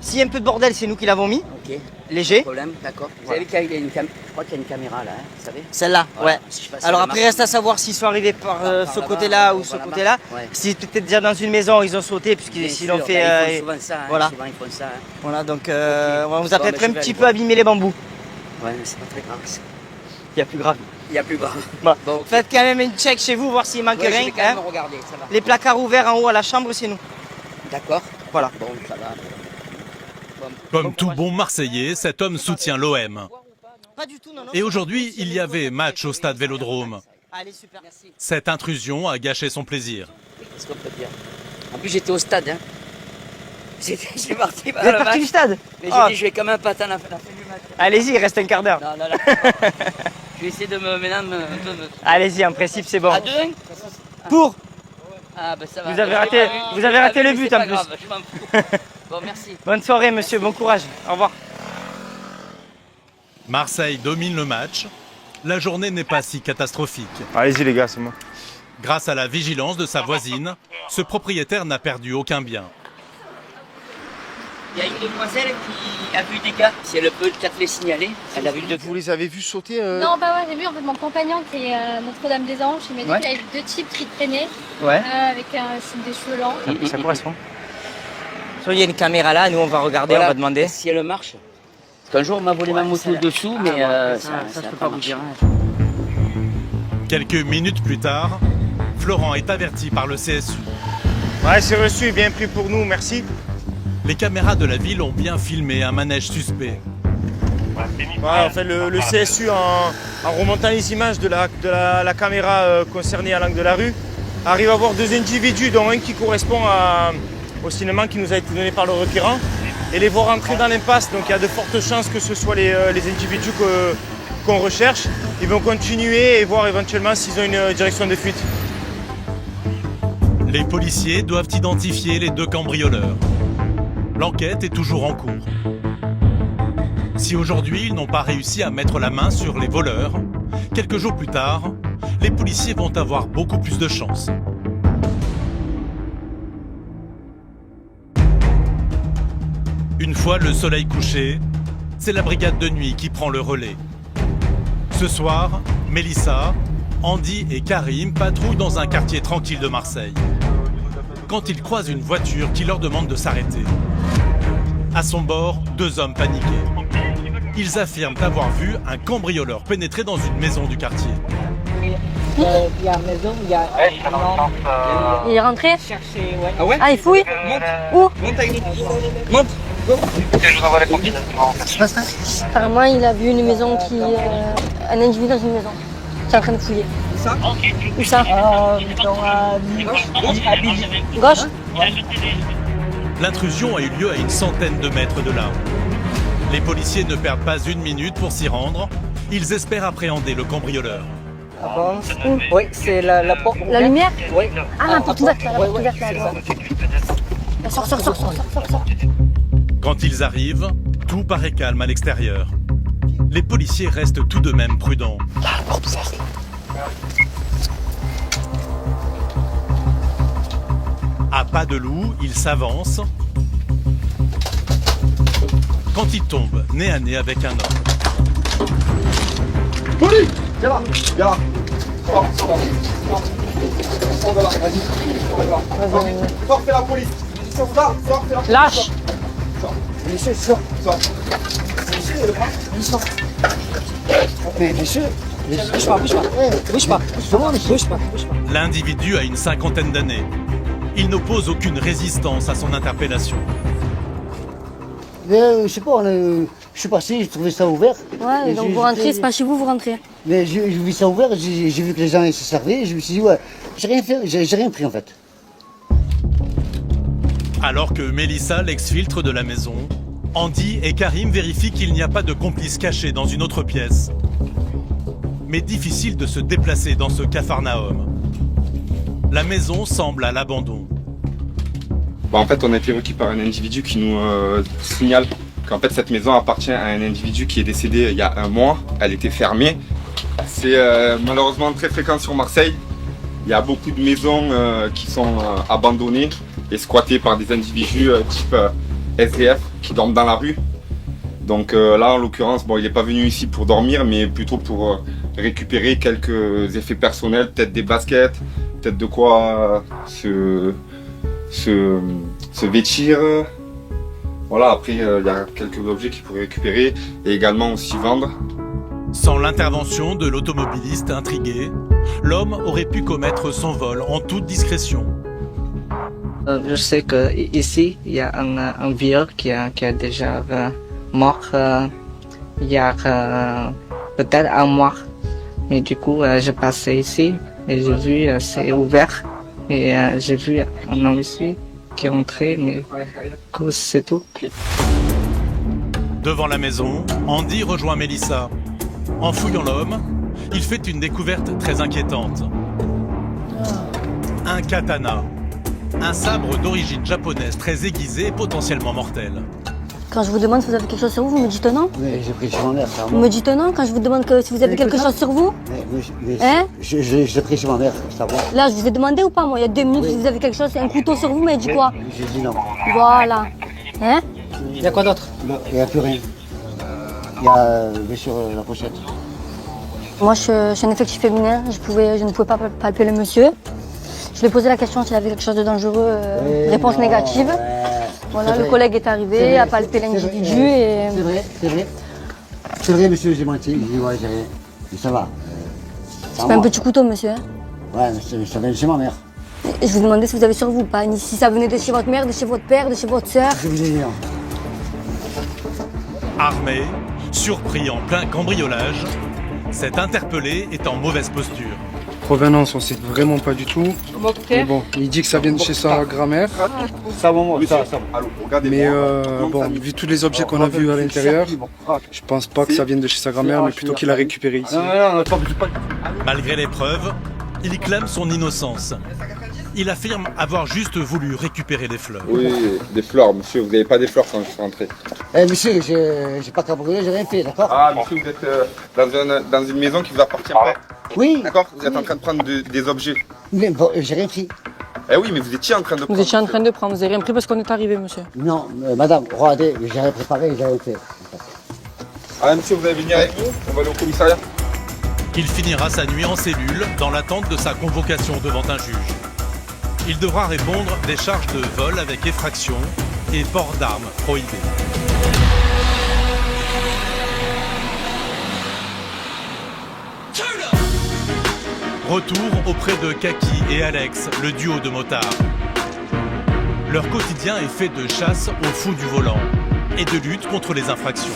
S'il y a un peu de bordel, c'est nous qui l'avons mis. Ok. Léger. Problème, d'accord. Vous avez vu qu'il y a une caméra. Je crois qu'il y a une caméra là, hein, vous savez. Celle-là, ouais. Je sais pas si Alors ça après, marche. reste à savoir s'ils sont arrivés par ce côté-là ou ce côté-là. Ouais. Si peut-être déjà dans une maison, ils ont sauté, puisqu'ils l'ont fait. Bah, ils font souvent ça. Hein, voilà. souvent, ils font ça. Hein. Voilà, donc on vous Bon, a peut-être mais un je vais petit aller peu voir. abîmé les bambous. Ouais, mais c'est pas très grave. Ça. Il y a plus grave. Il y a plus grave. Bon. Bon, ok. Faites quand même une check chez vous, voir s'il manque Ouais, je rien. vais quand même regarder, ça va. Les placards ouverts en haut à la chambre, c'est nous. D'accord. Voilà. Bon, ça va. Comme tout bon Marseillais, cet homme soutient l'OM. Pas du tout, non, non. Et aujourd'hui, il y avait match au stade Vélodrome. Allez, super. Merci. Cette intrusion a gâché son plaisir. Qu'est-ce qu'on peut dire? En plus, j'étais au stade. Hein. J'ai parti. Vous êtes parti du stade? Mais Oh. j'ai dit, je vais quand même pas attendre la fin du match. Allez-y, il reste un quart d'heure. Non, non, non. Je vais essayer de me maintenant un peu me. Allez-y, en principe, c'est bon. À 2-1 Pour. Ah, ben ça va. Vous avez raté le but en plus. Grave, je m'en fous. Bon, merci. Bonne soirée, monsieur. Bon courage. Au revoir. Marseille domine le match. La journée n'est pas si catastrophique. Allez-y les gars, c'est moi. Grâce à la vigilance de sa voisine, ce propriétaire n'a perdu aucun bien. Il y a une demoiselle qui a vu des gars. Si elle peut peut-être les signaler. Elle a vu deux. Vous les avez vus sauter Non, bah ouais, j'ai vu en fait mon compagnon qui est Notre-Dame-des-Anges. Il m'a dit Ouais. qu'il y avait deux types qui traînaient Ouais. avec des cheveux longs. Ça correspond. Soit il y a une caméra là, nous on va regarder, Voilà. on va demander. Si elle marche. Parce qu'un jour on m'a volé ma moto dessous, mais ça je n'a peux pas pas vous marché. dire. Quelques minutes plus tard, Florent est averti par le CSU. Ouais, c'est reçu et bien pris pour nous, merci. Les caméras de la ville ont bien filmé un manège suspect. Ouais, en fait, le CSU, en remontant les images de la caméra concernée à l'angle de la rue, arrive à voir deux individus, dont un qui correspond au signalement qui nous a été donné par le requérant, et les voir rentrer dans l'impasse. Donc il y a de fortes chances que ce soit les individus qu'on recherche. Ils vont continuer et voir éventuellement s'ils ont une direction de fuite. Les policiers doivent identifier les deux cambrioleurs. L'enquête est toujours en cours. Si aujourd'hui ils n'ont pas réussi à mettre la main sur les voleurs, quelques jours plus tard, les policiers vont avoir beaucoup plus de chance. Une fois le soleil couché, c'est la brigade de nuit qui prend le relais. Ce soir, Mélissa, Andy et Karim patrouillent dans un quartier tranquille de Marseille. Quand ils croisent une voiture qui leur demande de s'arrêter. À son bord, deux hommes paniqués. Ils affirment avoir vu un cambrioleur pénétrer dans une maison du quartier. Il y a une maison, il y a. Il est rentré. Ah ouais? Ah, il fouille. Où? Monte. Je vous envoie les pompiers. Apparemment, il a vu une maison qui. Un individu dans une maison. Qui est en train de fouiller. Ça? Où ça? Gauche. Gauche? L'intrusion a eu lieu à une centaine de mètres de là. Les policiers ne perdent pas une minute pour s'y rendre. Ils espèrent appréhender le cambrioleur. Oui, c'est la porte. La lumière? Oui. Ah, la porte ouverte là, la porte ouverte là. Sors. Quand ils arrivent, Tout paraît calme à l'extérieur. Les policiers restent tout de même prudents. À pas de loup, ils s'avancent. Quand ils tombent nez à nez avec un homme. Police! Viens là, viens là. Sors de là, vas-y. Sors, fais la police. Sors, fais la police. Lâche. Sors. Mais monsieur, bouge pas. L'individu a une cinquantaine d'années. Il n'oppose aucune résistance à son interpellation. Je sais pas, je suis passé, j'ai trouvé ça ouvert. Ouais, donc vous rentrez, c'est pas chez vous, vous rentrez. Mais j'ai vu ça ouvert, j'ai vu que les gens se servaient, je me suis dit, ouais, j'ai rien fait, j'ai rien pris en fait. Alors que Mélissa l'exfiltre de la maison, Andy et Karim vérifient qu'il n'y a pas de complice caché dans une autre pièce. Mais difficile de se déplacer dans ce capharnaüm. La maison semble à l'abandon. En fait, on a été requis par un individu qui nous signale qu'en fait cette maison appartient à un individu qui est décédé il y a un mois. Elle était fermée. C'est malheureusement très fréquent sur Marseille. Il y a beaucoup de maisons qui sont abandonnées et squattées par des individus type SDF qui dorment dans la rue. Donc là, en l'occurrence, bon, il n'est pas venu ici pour dormir, mais plutôt pour récupérer quelques effets personnels, peut-être des baskets, peut-être de quoi se vêtir. Voilà, après il y a quelques objets qu'il pourrait récupérer et également aussi vendre. Sans l'intervention de l'automobiliste intrigué, l'homme aurait pu commettre son vol en toute discrétion. Je sais qu'ici, il y a un vieux qui a déjà mort il y a peut-être un mois. Et du coup, j'ai passé ici et j'ai vu c'est ouvert. Et j'ai vu un homme ici qui est rentré, mais c'est tout. Devant la maison, Andy rejoint Mélissa. En fouillant l'homme, il fait une découverte très inquiétante. Un katana. Un sabre d'origine japonaise très aiguisé et potentiellement mortel. Quand je vous demande si vous avez quelque chose sur vous, vous me dites non? Oui, j'ai pris sur ma mère, ça. Vous me dites non quand je vous demande si vous avez quelque chose sur vous? Hein? J'ai pris sur ma mère, ça va. Là, je vous ai demandé ou pas, moi, il y a 2 minutes, si vous avez quelque chose, un couteau sur vous, mais dit quoi? J'ai dit non. Voilà. Hein? Il y a quoi d'autre? Il n'y a plus rien. Il y a bien sûr la pochette. Moi, je suis un effectif féminin, je ne pouvais pas palper le monsieur. Je lui ai posé la question s'il avait quelque chose de dangereux, réponse négative. Voilà, le collègue est arrivé, a palpé l'individu et... C'est vrai, c'est vrai. C'est vrai, monsieur, j'ai menti. Il dit, ouais, j'ai rien. Mais ça va. C'est pas un petit couteau, monsieur. Ouais, mais ça vient de chez ma mère. Et je vous demandais si vous avez sur vous ou pas, ni si ça venait de chez votre mère, de chez votre père, de chez votre sœur. Je vous ai dit non. Armé, surpris en plein cambriolage, cet interpellé est en mauvaise posture. Provenance, on sait vraiment pas du tout. Mais bon, il dit que ça vient de chez sa grand-mère. Ça, bon, ça. Mais bon, vu tous les objets qu'on a vus à l'intérieur, je pense pas que ça vienne de chez sa grand-mère, mais plutôt qu'il a récupéré ici. Malgré les preuves, il clame son innocence. Il affirme avoir juste voulu récupérer des fleurs. Oui, des fleurs, monsieur, vous n'avez pas des fleurs quand je suis rentré. Eh, monsieur, j'ai pas cambriolé, j'ai rien fait, d'accord? Ah, monsieur, vous êtes dans une maison qui vous appartient pas. Oui. D'accord, vous êtes en train de prendre des objets. Mais bon, j'ai rien pris. Eh oui, mais vous étiez en train de prendre. Vous étiez en train de prendre, vous n'avez rien pris parce qu'on est arrivé, monsieur. Non, madame, regardez, j'ai rien préparé, j'ai rien fait. Ah, monsieur, vous allez venir avec nous? On va aller au commissariat. Il finira sa nuit en cellule dans l'attente de sa convocation devant un juge. Il devra répondre des charges de vol avec effraction et port d'armes prohibé. Retour auprès de Kaki et Alex, le duo de motards. Leur quotidien est fait de chasse aux fous du volant et de lutte contre les infractions.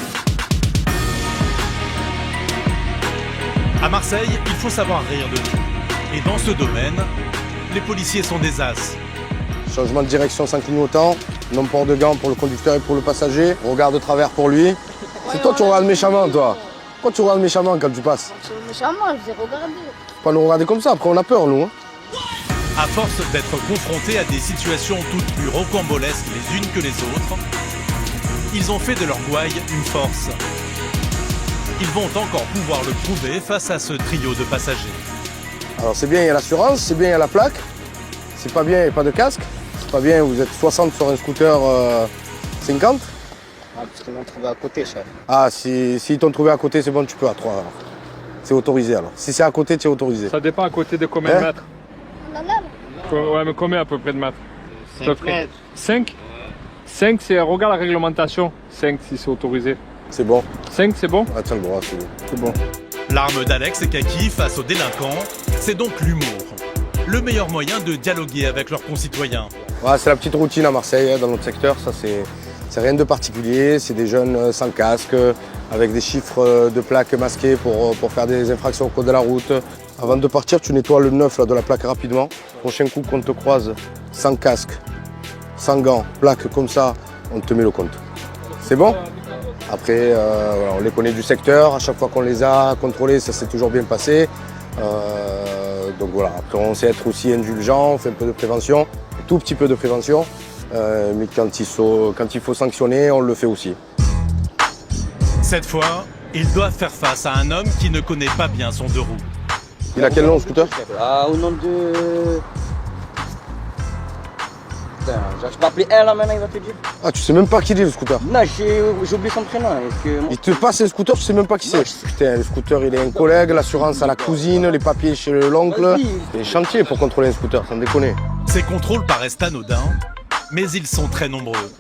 À Marseille, il faut savoir rire de nous. Et dans ce domaine, les policiers sont des as. Changement de direction sans clignotant, non-port de gants pour le conducteur et pour le passager, regard de travers pour lui. C'est toi, tu regardes méchamment, toi. Pourquoi tu regardes méchamment quand tu passes? Méchamment, je vous ai regardé. Faut pas nous regarder comme ça, après on a peur, nous. Hein. À force d'être confrontés à des situations toutes plus rocambolesques les unes que les autres, ils ont fait de leur gouaille une force. Ils vont encore pouvoir le prouver face à ce trio de passagers. Alors c'est bien, il y a l'assurance, c'est bien, il y a la plaque. C'est pas bien, il n'y a pas de casque. C'est pas bien, vous êtes 60 sur un scooter 50. Ah, parce qu'ils m'ont trouvé à côté, chef. Ah, si t'ont trouvé à côté, c'est bon, tu peux à 3 alors. C'est autorisé alors. Si c'est à côté, tu es autorisé. Ça dépend à côté de combien de mètres. Ouais, mais combien à peu près de mètres? 5 mètres. 5 5, c'est, regarde la réglementation. 5 si c'est autorisé. C'est bon. 5, c'est bon? Ah, tiens le droit, c'est bon. C'est bon. L'arme d'Alex et Kaki face aux délinquants, c'est donc l'humour. Le meilleur moyen de dialoguer avec leurs concitoyens. Ouais, c'est la petite routine à Marseille, dans notre secteur. Ça, c'est rien de particulier. C'est des jeunes sans casque, avec des chiffres de plaques masqués pour faire des infractions au code de la route. Avant de partir, tu nettoies le neuf là, de la plaque rapidement. Prochain coup qu'on te croise, sans casque, sans gants, plaque comme ça, on te met le compte. C'est bon? Après, voilà, on les connaît du secteur. À chaque fois qu'on les a contrôlés, ça s'est toujours bien passé. Donc voilà, après on sait être aussi indulgent, on fait un peu de prévention, un tout petit peu de prévention, mais quand il faut sanctionner, on le fait aussi. Cette fois, ils doivent faire face à un homme qui ne connaît pas bien son deux roues. Il a quel nom, le scooter? Au nom de... Putain, je peux appeler elle là maintenant, il va te dire. Ah, tu sais même pas qui il est le scooter? Non, j'ai oublié son prénom. Il te passe un scooter, tu sais même pas qui c'est? Putain, le scooter, il est un collègue, l'assurance à la cousine, les papiers chez l'oncle. Les chantiers pour contrôler un scooter, sans déconner. Ces contrôles paraissent anodins, mais ils sont très nombreux.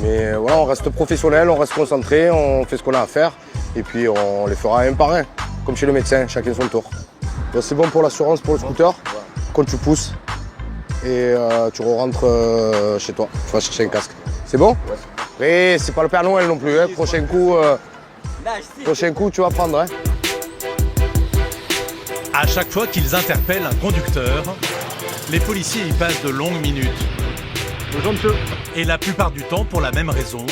Mais voilà, on reste professionnel, on reste concentré, on fait ce qu'on a à faire, et puis on les fera un par un, comme chez le médecin, chacun son tour. C'est bon pour l'assurance, pour le scooter, quand tu pousses, et tu rentres chez toi, tu vas chercher un casque. C'est bon? Et c'est pas le Père Noël non plus, hein. Prochain coup, tu vas prendre. Hein. À chaque fois qu'ils interpellent un conducteur, les policiers y passent de longues minutes. Bonjour monsieur. Et la plupart du temps, pour la même raison,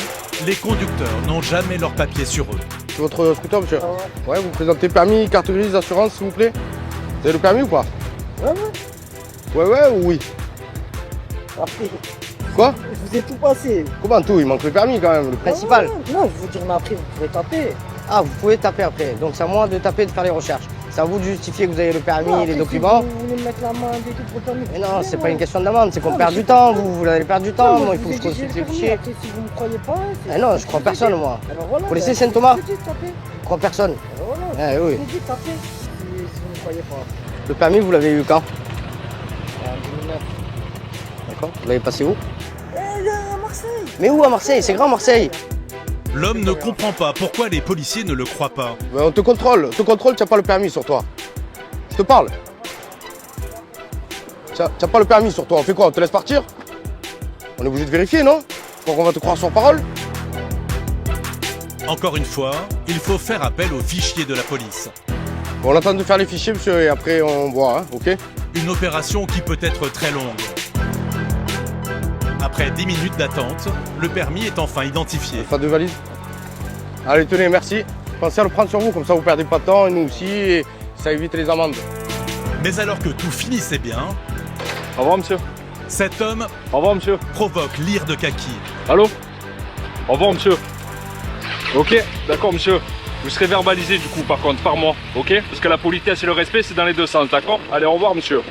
les conducteurs n'ont jamais leur papier sur eux. C'est votre scooter, monsieur? Ouais, vous présentez permis, carte grise, assurance, s'il vous plaît? Vous avez le permis ou pas? Ouais ou oui? Après. Quoi? Je vous ai tout passé. Comment tout? Il manque le permis quand même, le principal. Non, je vous dis, mais après, vous pouvez taper. Ah, vous pouvez taper après. Donc c'est à moi de taper et de faire les recherches. C'est à vous de justifier que vous avez le permis et les documents. Si vous voulez me mettre la main des pour le permis. Mais non, c'est pas une question d'amende, c'est qu'on perd du temps. Vous allez perdre du temps. Moi, il faut que je consulte les fichiers. Après, si vous me croyez pas. Non, je crois personne, moi. Voilà, Vous laissez Saint-Thomas? Je crois personne. Voilà. Oui. Je vous dis de taper si vous me croyez pas. Le permis, vous l'avez eu quand? En 2009. D'accord. Vous l'avez passé où? À Marseille. Mais où à Marseille? C'est grand Marseille. L'homme ne comprend pas pourquoi les policiers ne le croient pas. Mais on te contrôle, tu n'as pas le permis sur toi. Je te parle. Tu n'as pas le permis sur toi, on fait quoi? On te laisse partir? On est obligé de vérifier, non? Pour qu'on va te croire sur parole? Encore une fois, il faut faire appel aux fichiers de la police. Bon, on attend de faire les fichiers, monsieur, et après on voit, hein, ok? Une opération qui peut être très longue. Après 10 minutes d'attente, le permis est enfin identifié. Pas de valise? Allez, tenez, merci. Pensez à le prendre sur vous, comme ça vous perdez pas de temps, et nous aussi, et ça évite les amendes. Mais alors que tout finissait bien... Au revoir, monsieur. Cet homme... Au revoir, monsieur. ...provoque l'ire de Kaki. Allô? Au revoir, monsieur. Ok, d'accord, monsieur. Vous serez verbalisé, du coup, par contre, par moi, ok? Parce que la politesse et le respect, c'est dans les deux sens, d'accord? Allez, au revoir, monsieur.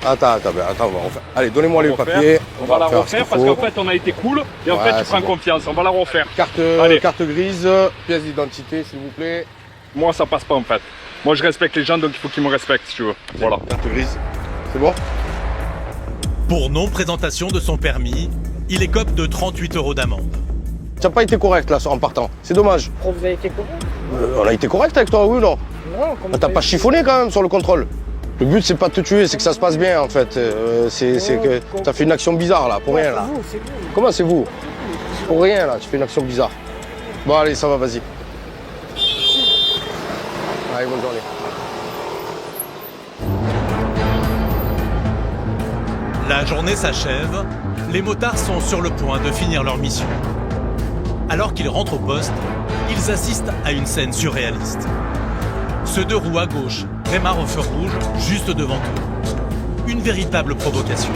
Attends, on va refaire. Allez, donnez-moi les papiers. On va la refaire parce qu'en fait, on a été cool et en fait, tu prends confiance. On va la refaire. Carte grise, pièce d'identité, s'il vous plaît. Moi, ça passe pas en fait. Moi, je respecte les gens, donc il faut qu'ils me respectent, si tu veux. Voilà. Carte grise. C'est bon? Pour non-présentation de son permis, il écope de 38 € d'amende. Tu n'as pas été correct là en partant. C'est dommage. Pourquoi vous avez été correct? On a été correct avec toi, oui ou non? Non, comment t'as pas chiffonné quand même sur le contrôle. Le but c'est pas de te tuer, c'est que ça se passe bien en fait. C'est que t'as fait une action bizarre là, pour rien là. C'est vous. Comment c'est vous? Pour rien là, tu fais une action bizarre. Bon allez, ça va, vas-y. Allez, bonne journée. La journée s'achève, les motards sont sur le point de finir leur mission. Alors qu'ils rentrent au poste, ils assistent à une scène surréaliste. Ce deux roues à gauche démarre au feu rouge juste devant eux. Une véritable provocation.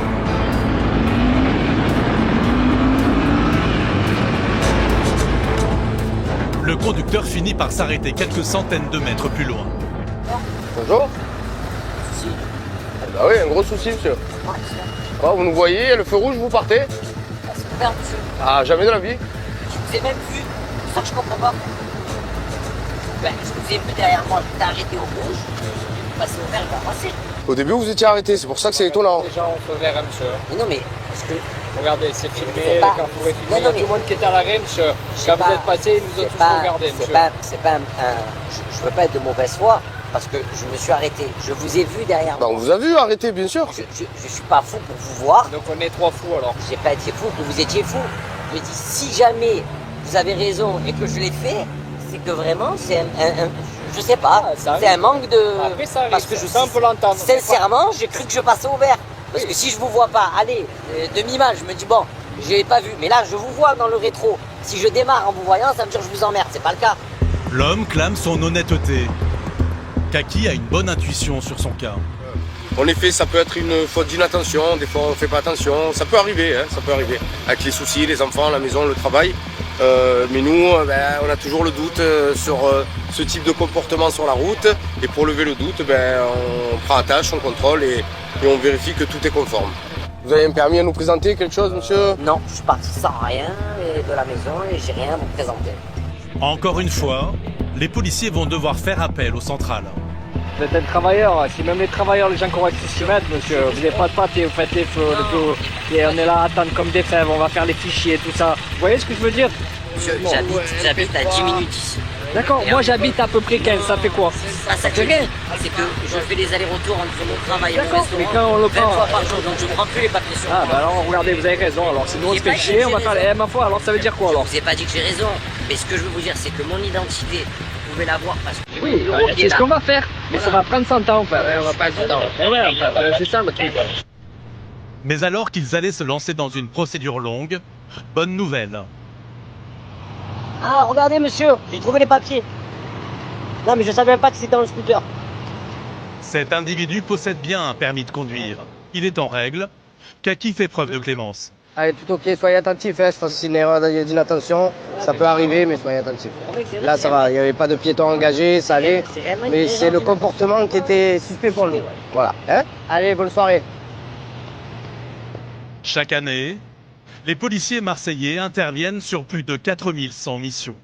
Le conducteur finit par s'arrêter quelques centaines de mètres plus loin. Bonjour. Ah bah oui, un gros souci, monsieur. Oh, vous nous voyez, le feu rouge, vous partez? C'est ouvert, monsieur. Ah, jamais de la vie. Je vous ai même vu. C'est ça que je comprends pas. Ben, je vous ai vu derrière moi. J'étais arrêté au rouge. Bah, c'est ouvert, il va passer. Au début, vous étiez arrêté, c'est pour ça que c'est étonnant. Déjà, on feu vert, monsieur. Mais non, mais. Parce que. Regardez, c'est filmé, C'est pas- quand vous pouvez filmer, Non, il y a non, tout le monde qui est à l'arrêt, monsieur. C'est Quand pas- vous êtes passé, ils nous ont c'est tous pas- regardé, monsieur. C'est pas je veux pas être de mauvaise foi, parce que je me suis arrêté. Je vous ai vu derrière Bah, moi. on vous a vu arrêter, bien sûr. Je suis pas fou pour vous voir. Donc on est 3 fous alors. J'ai pas été fou, que vous étiez fou. Je me dis, si jamais vous avez raison et que je l'ai fait, c'est que vraiment, c'est je sais pas, c'est un manque de... Après, ça arrive, parce que ça, on peut l'entendre. Sincèrement, j'ai cru que je passais au vert. Parce que si je vous vois pas, allez, demi-mal, je me dis, bon, j'ai pas vu. Mais là, je vous vois dans le rétro. Si je démarre en vous voyant, ça veut dire que je vous emmerde. C'est pas le cas. L'homme clame son honnêteté. Kaki a une bonne intuition sur son cas. En effet, ça peut être une faute d'inattention, des fois on fait pas attention, ça peut arriver, hein, ça peut arriver. Avec les soucis, les enfants, la maison, le travail. Mais nous, on a toujours le doute sur ce type de comportement sur la route. Et pour lever le doute, on prend attache, on contrôle et on vérifie que tout est conforme. Vous avez un permis à nous présenter, quelque chose, monsieur? Non, je suis parti sans rien de la maison et j'ai rien à vous présenter. Encore une fois, les policiers vont devoir faire appel au central. Vous êtes un travailleur, si même les travailleurs, les gens corrects s'y mettent, monsieur, vous n'avez pas de papier, vous faites les feux, et on est là à attendre comme des fèves, on va faire les fichiers, tout ça. Vous voyez ce que je veux dire? J'habite à 10 minutes ici. D'accord, moi j'habite à peu près 15, ça fait quoi? Ah, ça fait rien. C'est que je fais les allers-retours entre mon travail et mon D'accord, restaurant mais quand on le 20 prend... fois par jour, donc je prends plus les papiers sur moi. Ah bah alors regardez, vous avez raison, alors si nous on se J'ai fait pas chier, dit que on va j'ai faire raison. les ma foi, alors ça veut dire quoi alors? Je vous ai pas dit que j'ai raison, mais ce que je veux vous dire, c'est que mon identité, vous pouvez l'avoir parce que Oui, c'est ce qu'on va faire, mais ça va prendre 100 ans, enfin, on va pas 100 ans. Eh ouais, enfin, c'est ça le truc. Mais alors qu'ils allaient se lancer dans une procédure longue, bonne nouvelle. Ah, regardez monsieur, j'ai trouvé les papiers. Non mais je savais même pas que c'était dans le scooter. Cet individu possède bien un permis de conduire. Il est en règle. Kaki fait preuve de clémence. Allez, tout ok, soyez attentifs, hein, je pense que c'est une erreur d'inattention, ça peut arriver, mais soyez attentifs. Là, ça va, il n'y avait pas de piétons engagés, ça allait, mais c'est le comportement qui était suspect pour nous. Voilà. Hein? Allez, bonne soirée. Chaque année, les policiers marseillais interviennent sur plus de 4100 missions.